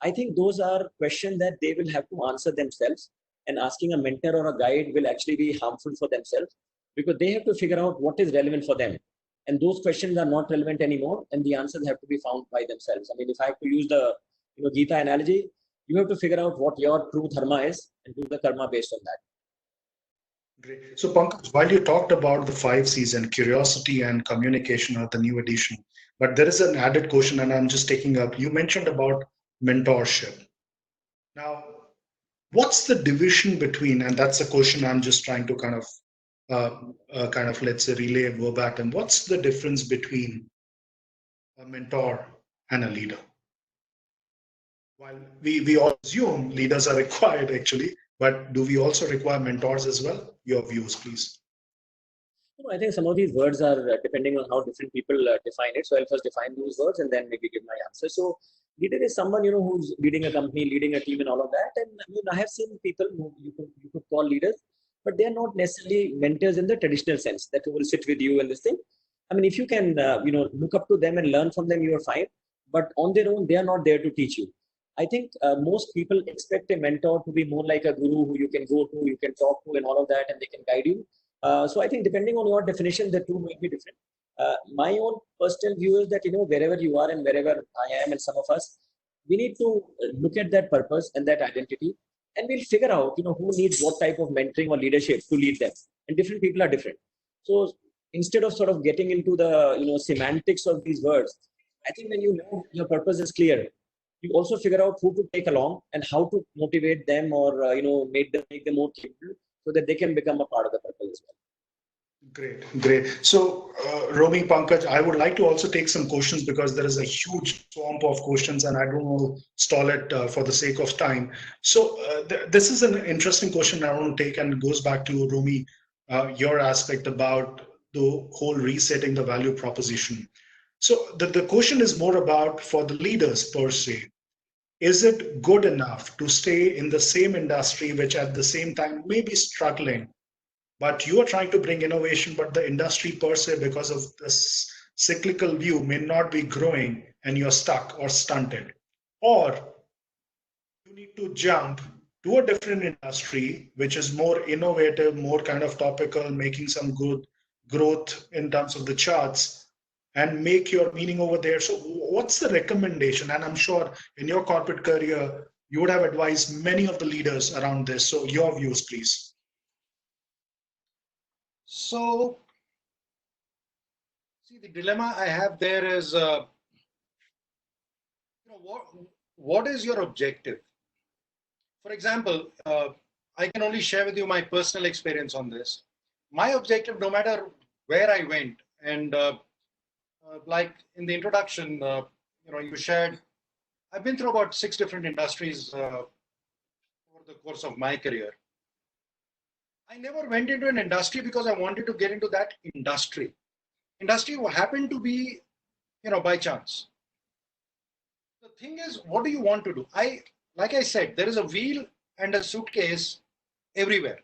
I think those are questions that they will have to answer themselves, and asking a mentor or a guide will actually be harmful for themselves, because they have to figure out what is relevant for them. And those questions are not relevant anymore, and the answers have to be found by themselves. I mean, if I have to use the Gita analogy, you have to figure out what your true dharma is and do the karma based on that. Great. So Pankaj, while you talked about the 5 C's and curiosity and communication are the new addition, but there is an added question, and I'm just taking up, you mentioned about mentorship. Now, what's the division between, and that's a question I'm just trying to kind of let's say relay verbatim. What's the difference between a mentor and a leader? While we all assume leaders are required actually, but do we also require mentors as well? Your views, please. I think some of these words are depending on how different people define it. So I'll first define those words and then maybe give my answer. So leader is someone who's leading a company, leading a team, and all of that. And I have seen people who you could call leaders, but they are not necessarily mentors in the traditional sense that will sit with you and this thing. I mean, if you can look up to them and learn from them, you are fine. But on their own, they are not there to teach you. I think most people expect a mentor to be more like a guru who you can go to, you can talk to, and all of that, and they can guide you. So I think depending on your definition, the two might be different. My own personal view is that, wherever you are and wherever I am and some of us, we need to look at that purpose and that identity, and we'll figure out, who needs what type of mentoring or leadership to lead them. And different people are different. So instead of sort of getting into the, semantics of these words, I think when you know your purpose is clear, you also figure out who to take along and how to motivate them or make them more capable so that they can become a part of the purple as well. Great. So, Romi, Pankaj, I would like to also take some questions because there is a huge swamp of questions and I don't want to stall it for the sake of time. So, this is an interesting question I want to take, and it goes back to Romi, your aspect about the whole resetting the value proposition. So, the question is more about for the leaders per se. Is it good enough to stay in the same industry, which at the same time may be struggling? But you are trying to bring innovation, but the industry per se, because of this cyclical view, may not be growing and you're stuck or stunted. Or you need to jump to a different industry, which is more innovative, more kind of topical, making some good growth in terms of the charts and make your meaning over there. So what's the recommendation? And I'm sure in your corporate career, you would have advised many of the leaders around this. So your views, please. So, see, the dilemma I have there is, what is your objective? For example, I can only share with you my personal experience on this. My objective, no matter where I went, and like in the introduction, you shared, I've been through about 6 different industries over the course of my career. I never went into an industry because I wanted to get into that industry. Industry happened to be, by chance. The thing is, what do you want to do? Like I said, there is a wheel and a suitcase everywhere.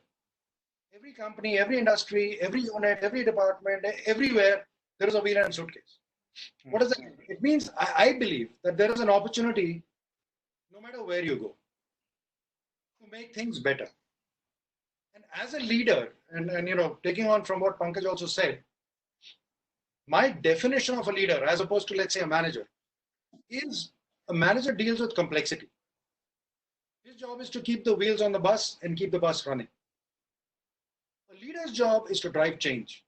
Every company, every industry, every unit, every department, everywhere, there is a wheel and suitcase. What does that mean? It means I believe that there is an opportunity, no matter where you go, to make things better. And as a leader, and taking on from what Pankaj also said, my definition of a leader, as opposed to, let's say, a manager, is a manager deals with complexity. His job is to keep the wheels on the bus and keep the bus running. A leader's job is to drive change.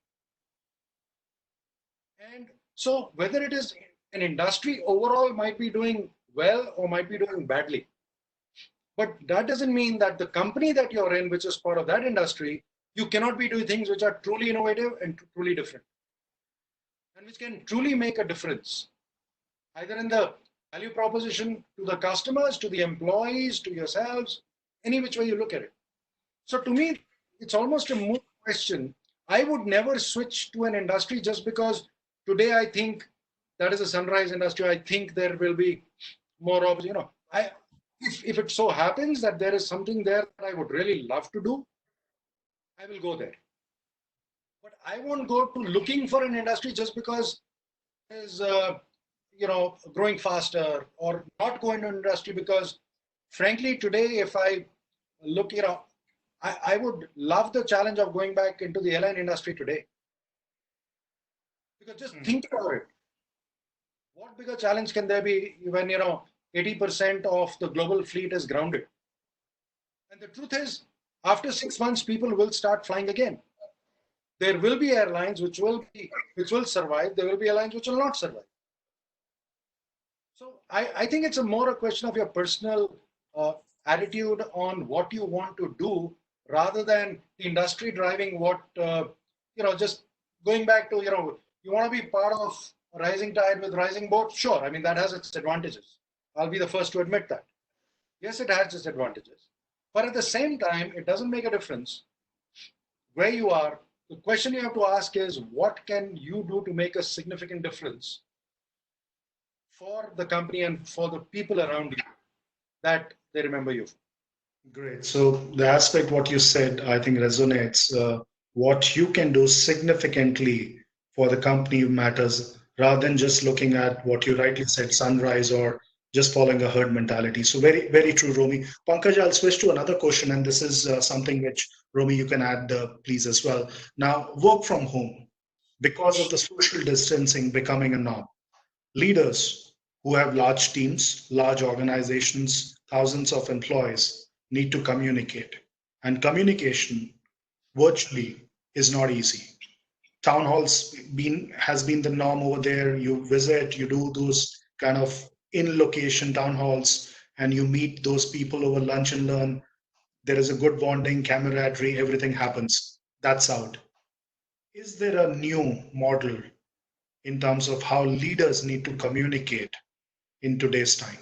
And so whether it is an industry overall might be doing well or might be doing badly, but that doesn't mean that the company that you're in, which is part of that industry, you cannot be doing things which are truly innovative and truly different, and which can truly make a difference, either in the value proposition to the customers, to the employees, to yourselves, any which way you look at it. So to me, it's almost a moot question. I would never switch to an industry just because today I think that is a sunrise industry. I think there will be more of, if it so happens that there is something there that I would really love to do, I will go there. But I won't go to looking for an industry just because it is growing faster, or not go into an industry because, frankly, today, if I look, I would love the challenge of going back into the airline industry today. Because just think about it. What bigger challenge can there be when, 80% of the global fleet is grounded? And the truth is, after 6 months, people will start flying again. There will be airlines which will survive. There will be airlines which will not survive. So I think it's more a question of your personal attitude on what you want to do, rather than the industry driving what, just going back to, you want to be part of a rising tide with rising boat. Sure, I mean, that has its advantages. I'll be the first to admit that. Yes, it has its advantages. But at the same time, it doesn't make a difference where you are. The question you have to ask is, what can you do to make a significant difference for the company and for the people around you that they remember you? Great. So the aspect what you said, I think resonates. What you can do significantly for the company matters, rather than just looking at what you rightly said, sunrise, or just following a herd mentality. So very, very true, Romi. Pankaj, I'll switch to another question, and this is something which, Romi, you can add, please, as well. Now, work from home, because of the social distancing becoming a norm. Leaders who have large teams, large organizations, thousands of employees need to communicate. And communication virtually is not easy. Town halls has been the norm over there. You visit, you do those kind of in location town halls and you meet those people over lunch and learn. There is a good bonding, camaraderie, everything happens. That's out. Is there a new model in terms of how leaders need to communicate in today's time?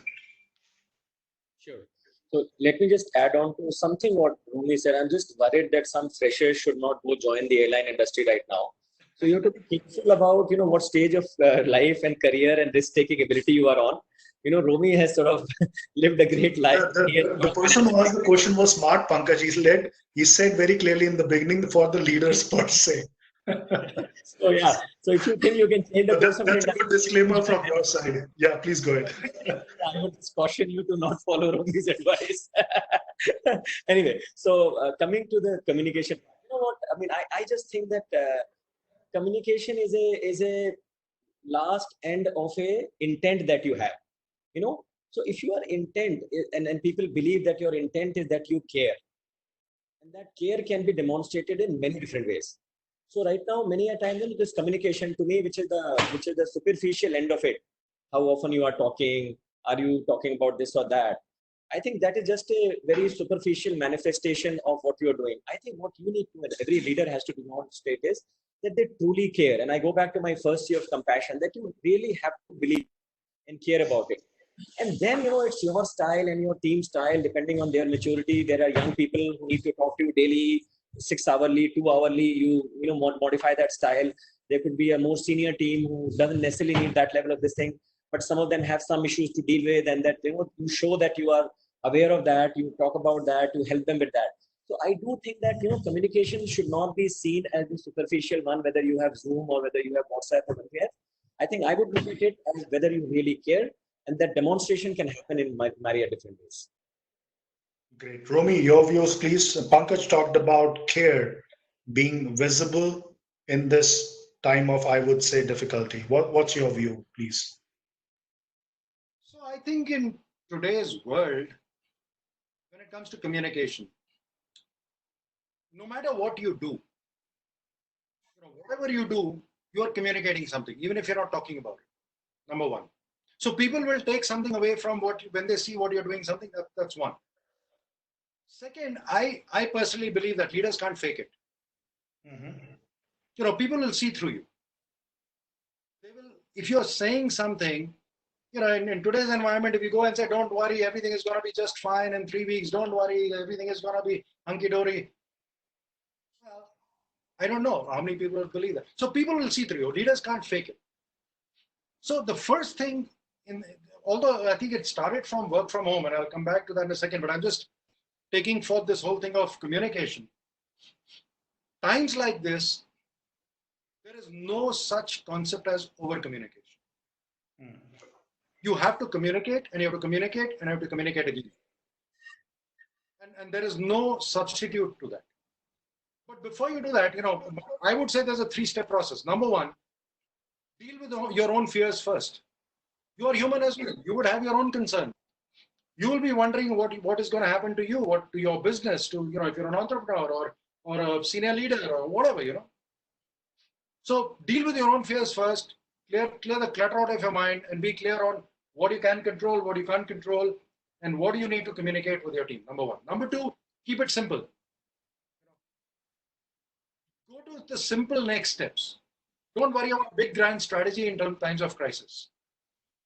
Sure. So let me just add on to something what Romi said. I'm just worried that some freshers should not go join the airline industry right now. So you have to be careful about, what stage of life and career and risk-taking ability you are on. Romi has sort of lived a great life. The question was smart, Pankaj. He said very clearly in the beginning for the leaders per se. So yeah, so if you think you can change the course of that's a good disclaimer from your side. Yeah, please go ahead. I would caution you to not follow Romi's advice. Anyway, so coming to the communication, you know what? I mean, I just think that communication is a last end of a intent that you have. So if your intent and people believe that your intent is that you care, and that care can be demonstrated in many different ways. So right now, many a time, this communication to me, which is the superficial end of it. How often you are talking? Are you talking about this or that? I think that is just a very superficial manifestation of what you are doing. I think what you need to, every leader has to demonstrate is that they truly care. And I go back to my first year of compassion, that you really have to believe and care about it. And then, it's your style and your team style, depending on their maturity. There are young people who need to talk to you daily, 6 hourly, 2 hourly, you modify that style. There could be a more senior team who doesn't necessarily need that level of this thing, but some of them have some issues to deal with, and that, you show that you are aware of that, you talk about that, you help them with that. So I do think that, communication should not be seen as the superficial one, whether you have Zoom or whether you have WhatsApp or whatever. I think I would look at it as whether you really care, and that demonstration can happen in myriad different ways. Great. Romi, your views, please. Pankaj talked about care being visible in this time of, I would say, difficulty. What's your view, please? So I think in today's world, when it comes to communication, no matter what you do, whatever you do, you're communicating something, even if you're not talking about it. Number one. So people will take something away from when they see what you're doing something. That's one. Second, I personally believe that leaders can't fake it. Mm-hmm. People will see through you. They will, if you're saying something, in today's environment, if you go and say, don't worry, everything is going to be just fine in 3 weeks, don't worry, everything is going to be hunky-dory. Well, I don't know how many people will believe that. So people will see through you. Leaders can't fake it. So the first thing, although I think it started from work from home, and I'll come back to that in a second, but I'm just taking forth this whole thing of communication. Times like this, there is no such concept as over-communication. You have to communicate, and you have to communicate, and you have to communicate again. And there is no substitute to that. But before you do that, I would say there's a 3-step process. Number one, deal with your own fears first. You are human as well. You would have your own concern. You will be wondering what is going to happen to you, what to your business, to if you're an entrepreneur or a senior leader or whatever, So deal with your own fears first. Clear the clutter out of your mind and be clear on what you can control, what you can't control, and what do you need to communicate with your team. Number one. Number two, keep it simple. Go to the simple next steps. Don't worry about big grand strategy in times of crisis.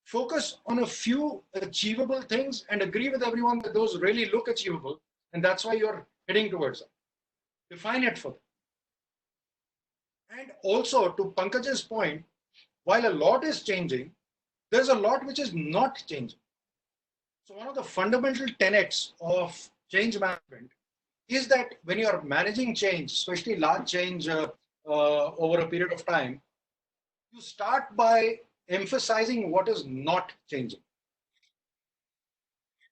Focus on a few achievable things and agree with everyone that those really look achievable, and that's why you're heading towards them. Define it for them. And also, to Pankaj's point, while a lot is changing, there's a lot which is not changing. So one of the fundamental tenets of change management is that when you are managing change, especially large change over a period of time, you start by emphasizing what is not changing.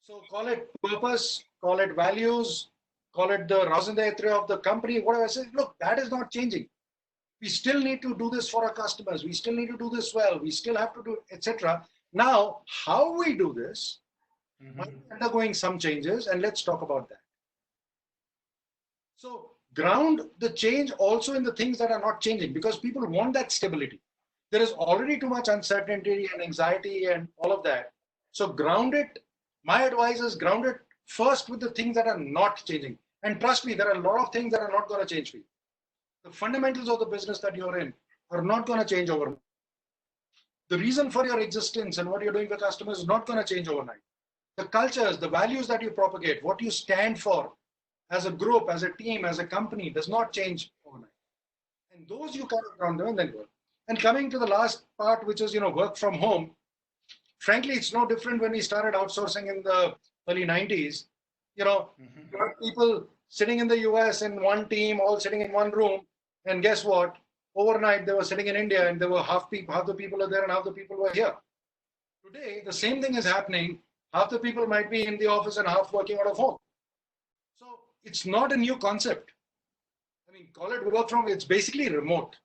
So call it purpose, call it values, call it the Rasandetre of the company, whatever. I say, look, that is not changing. We still need to do this for our customers. We still need to do this well. We still have to do, etc. Now, how we do this, undergoing some changes, and let's talk about that. So ground the change also in the things that are not changing, because people want that stability. There is already too much uncertainty and anxiety and all of that. So ground it. My advice is ground it first with the things that are not changing. And trust me, there are a lot of things that are not going to change for you. The fundamentals of the business that you're in are not going to change overnight. The reason for your existence and what you're doing for customers is not going to change overnight. The cultures, the values that you propagate, what you stand for as a group, as a team, as a company does not change overnight. And those you kind of ground them and then work. And coming to the last part, which is, work from home, frankly, it's no different when we started outsourcing in the early 90s. There are people sitting in the US in one team, all sitting in one room. And guess what? Overnight, they were sitting in India and there were half the people are there and half the people were here. Today, the same thing is happening. Half the people might be in the office and half working out of home. So it's not a new concept. I mean, call it work from, it's basically remote.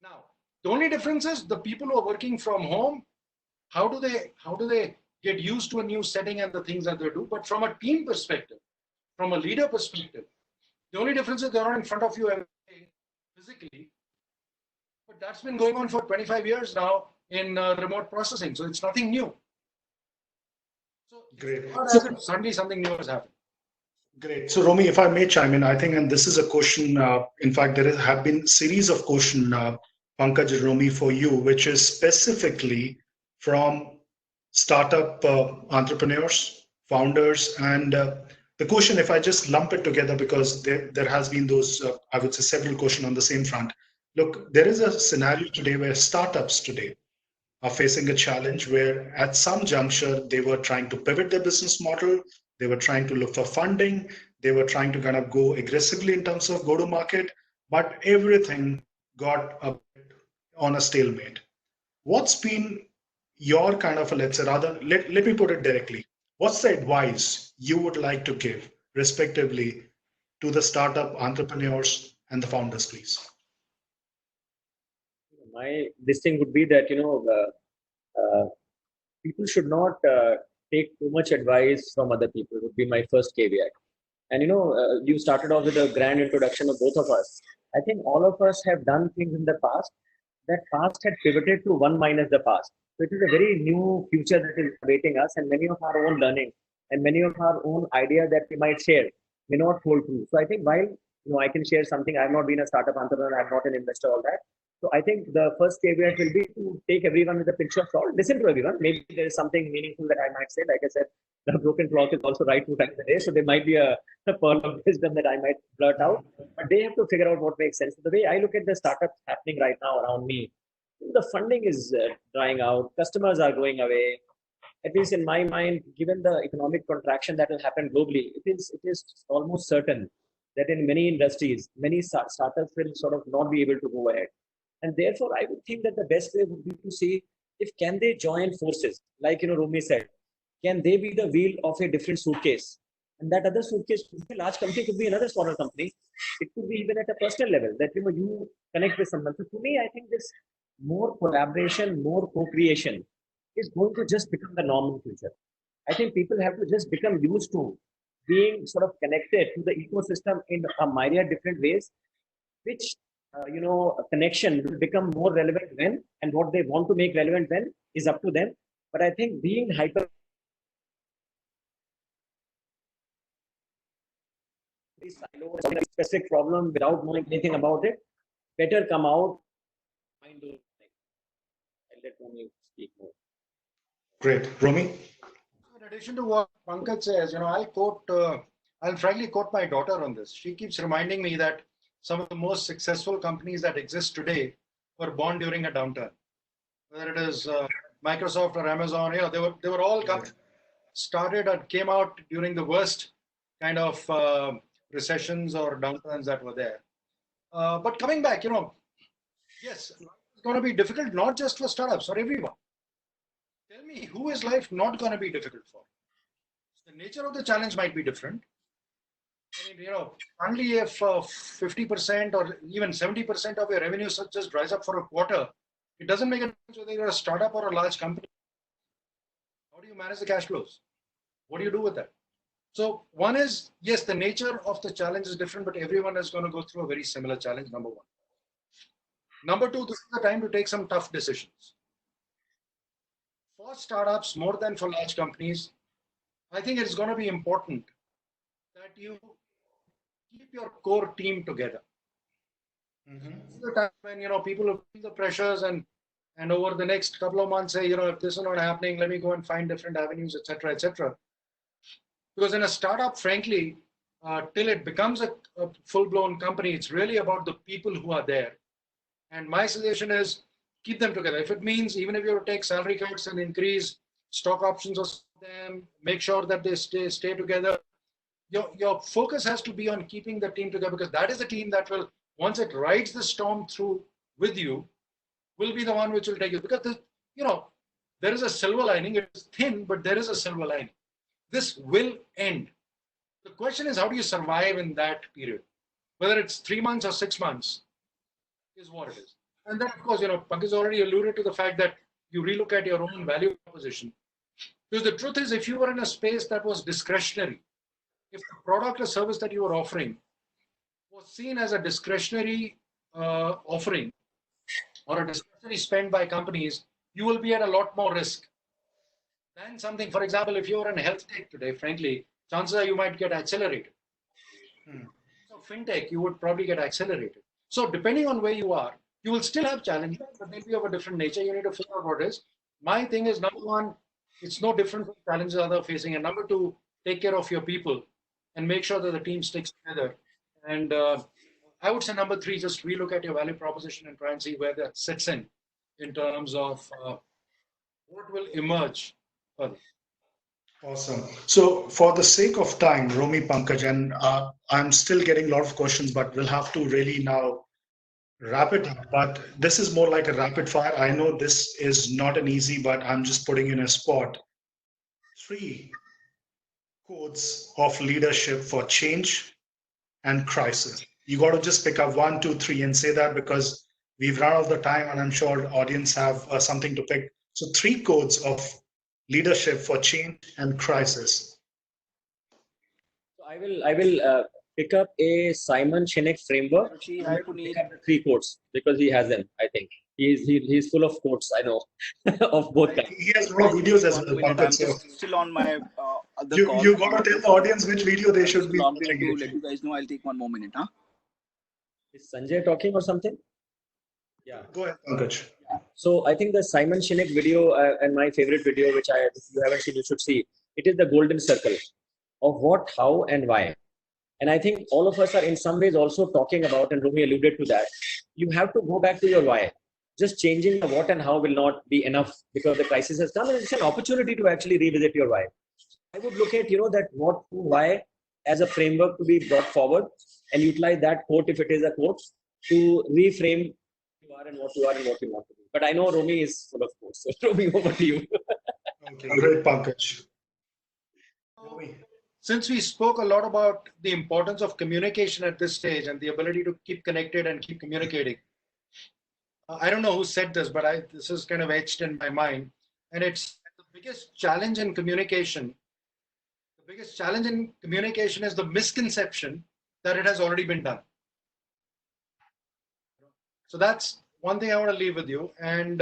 Now, the only difference is the people who are working from home, how do they get used to a new setting and the things that they do? But from a team perspective, from a leader perspective, the only difference is they're not in front of you every day physically. But that's been going on for 25 years now in remote processing. So it's nothing new. So great. Suddenly something new has happened. Great. So Romi, if I may chime in, I think, and this is a question, in fact, have been series of questions, Pankaj and Romi, for you, which is specifically from startup entrepreneurs, founders, and the question, if I just lump it together, because there has been those, I would say, several questions on the same front. Look, there is a scenario today where startups today are facing a challenge where at some juncture, they were trying to pivot their business model. They were trying to look for funding. They were trying to kind of go aggressively in terms of go to market, but everything got on a stalemate. What's been your kind of, let's say, rather, let me put it directly. What's the advice you would like to give, respectively, to the startup entrepreneurs and the founders, please? This thing would be that, people should not take too much advice from other people, would be my first caveat. And, you started off with a grand introduction of both of us. I think all of us have done things in the past that past had pivoted to one minus the past. So it is a very new future that is awaiting us, and many of our own learning and many of our own ideas that we might share may not hold true. So I think while I can share something, I've not been a startup entrepreneur, I'm not an investor, all that. So I think the first caveat will be to take everyone with a pinch of salt, listen to everyone. Maybe there is something meaningful that I might say. Like I said, the broken clock is also right 2 times a day. So there might be a pearl of wisdom that I might blurt out, but they have to figure out what makes sense. The way I look at the startups happening right now around me, the funding is drying out, customers are going away. At least in my mind, given the economic contraction that will happen globally, it is almost certain that in many industries, many startups will sort of not be able to go ahead. And therefore, I would think that the best way would be to see if can they join forces. Like, Romi said, can they be the wheel of a different suitcase? And that other suitcase could be a large company, could be another smaller company. It could be even at a personal level that, you connect with someone. So to me, I think this more collaboration, more co-creation is going to just become the norm in the future. I think people have to just become used to being sort of connected to the ecosystem in a myriad different ways, which a connection will become more relevant when, and what they want to make relevant when is up to them. But I think being hyper specific problem without knowing anything about it, better come out. I'll let Romi speak more. Great. Romi? In addition to what Pankaj says, I'll frankly quote my daughter on this. She keeps reminding me that some of the most successful companies that exist today were born during a downturn. Whether it is Microsoft or Amazon, they were all companies started and came out during the worst kind of recessions or downturns that were there. But coming back, yes, it's going to be difficult, not just for startups, for everyone. Tell me, who is life not going to be difficult for? The nature of the challenge might be different. I mean, only if 50% or even 70% of your revenue just dries up for a quarter, it doesn't make a difference whether you're a startup or a large company. How do you manage the cash flows? What do you do with that? So one is, yes, the nature of the challenge is different, but everyone is going to go through a very similar challenge, number one. Number two, this is the time to take some tough decisions. for startups more than for large companies, I think it's going to be important that you keep your core team together. This is the time when people will feel the pressures and over the next couple of months say, if this is not happening, let me go and find different avenues, etc., etc. Because in a startup, frankly, till it becomes a full-blown company, it's really about the people who are there. And my suggestion is keep them together. If it means even if you take salary cuts and increase stock options of them, make sure that they stay together. Your focus has to be on keeping the team together, because that is the team that will, once it rides the storm through with you, will be the one which will take you. Because there is a silver lining. It's thin, but there is a silver lining. This will end. The question is, how do you survive in that period? Whether it's 3 months or 6 months is what it is. And then, of course, Pankaj already alluded to the fact that you relook at your own value proposition. Because the truth is, if you were in a space that was discretionary, if the product or service that you were offering was seen as a discretionary offering or a discretionary spend by companies, you will be at a lot more risk than something. For example, if you're in health tech today, frankly, chances are you might get accelerated. So fintech, you would probably get accelerated. So depending on where you are, you will still have challenges, but they'll be of a different nature. You need to figure out what it is. My thing is, number one, it's no different from challenges others are facing. And number two, take care of your people and make sure that the team sticks together. And I would say number three, just relook at your value proposition and try and see where that sits in terms of what will emerge further. Awesome. So for the sake of time, Romi, Pankaj, and I'm still getting a lot of questions, but we'll have to really now wrap it up. But this is more like a rapid fire. I know this is not an easy, but I'm just putting in a spot. 3 codes of leadership for change and crisis. You got to just pick up 1, 2, 3 and say that, because we've run out of the time and I'm sure audience have something to pick. So 3 codes of leadership for change and crisis. So I will pick up a Simon Sinek framework. I will pick up the 3 quotes because he has them. I think he's full of quotes. I know of both kinds. He has more videos as well. I'm still on my other call. You got to tell the audience which video they should be. I'm going to let you guys know. I'll take 1 more minute. Huh? Is Sanjay talking or something? Yeah. Go ahead, Pankaj. So I think the Simon Sinek video and my favorite video, which if you haven't seen, you should see. It is the golden circle of what, how, and why. And I think all of us are in some ways also talking about, and Romi alluded to that, you have to go back to your why. Just changing the what and how will not be enough, because the crisis has come and it's an opportunity to actually revisit your why. I would look at, that what, who, why as a framework to be brought forward and utilize that quote, if it is a quote, to reframe who you are and what you are and what you want to do. But I know Romi is full of quotes. So Romi, over to you. Okay, great, Pankaj. Romi. Since we spoke a lot about the importance of communication at this stage and the ability to keep connected and keep communicating, I don't know who said this, but this is kind of etched in my mind. And it's the biggest challenge in communication. The biggest challenge in communication is the misconception that it has already been done. So that's one thing I want to leave with you. And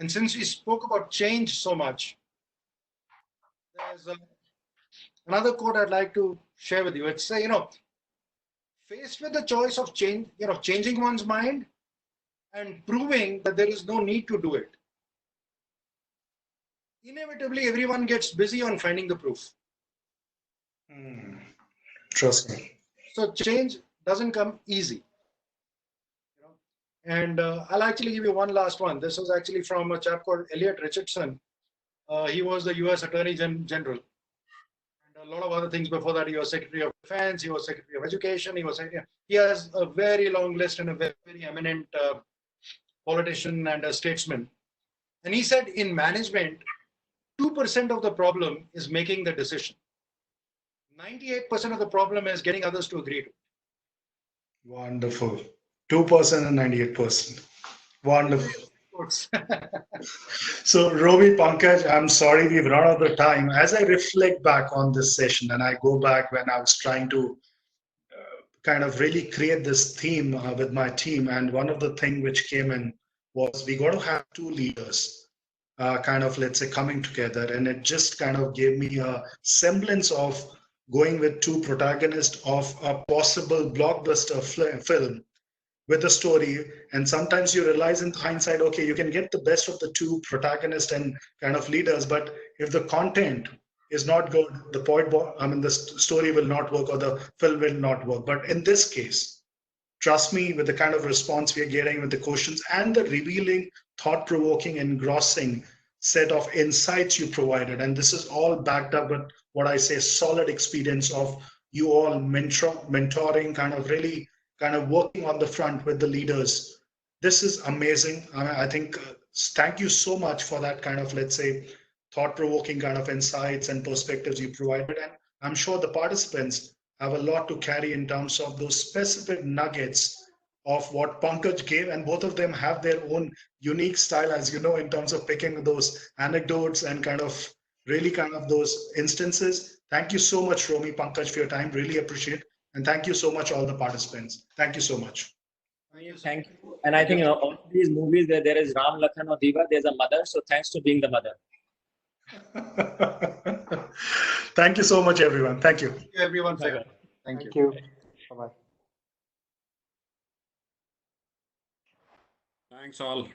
since we spoke about change so much, there's another quote I'd like to share with you. It's faced with the choice of change, changing one's mind and proving that there is no need to do it, inevitably everyone gets busy on finding the proof. Trust me. So change doesn't come easy. And I'll actually give you one last one. This was actually from a chap called Elliot Richardson. He was the US Attorney General. And a lot of other things before that. He was Secretary of Defense. He was Secretary of Education. He has a very long list and a very, very eminent politician and a statesman. And he said in management, 2% of the problem is making the decision. 98% of the problem is getting others to agree to it. Wonderful. 2% and 98%. Wonderful. So, Romi, Pankaj, I'm sorry we've run out of time. As I reflect back on this session and I go back when I was trying to kind of really create this theme with my team, and one of the things which came in was we got to have 2 leaders. kind of, let's say, coming together. And it just kind of gave me a semblance of going with two protagonists of a possible blockbuster film with a story. And sometimes you realize in hindsight, okay, you can get the best of the two protagonists and kind of leaders, but if the content is not good, the story will not work or the film will not work. But in this case, trust me, with the kind of response we are getting, with the questions and the revealing, thought-provoking, engrossing set of insights you provided, and this is all backed up with what I say, solid experience of you all mentoring, kind of really kind of working on the front with the leaders. This is amazing. I think thank you so much for that kind of, let's say, thought-provoking kind of insights and perspectives you provided. And I'm sure the participants have a lot to carry in terms of those specific nuggets of what Pankaj gave, and both of them have their own unique style, as you know, in terms of picking those anecdotes and kind of really kind of those instances. Thank you so much, Romi, Pankaj, for your time. Really appreciate. And thank you so much, all the participants. Thank you so much. Thank you. And I think in all these movies where there is Ram, Lakhan, or Diva, there's a mother. So thanks to being the mother. Thank you so much, everyone. Thank you. Thank you, everyone. Thank you. Bye-bye. Thanks all.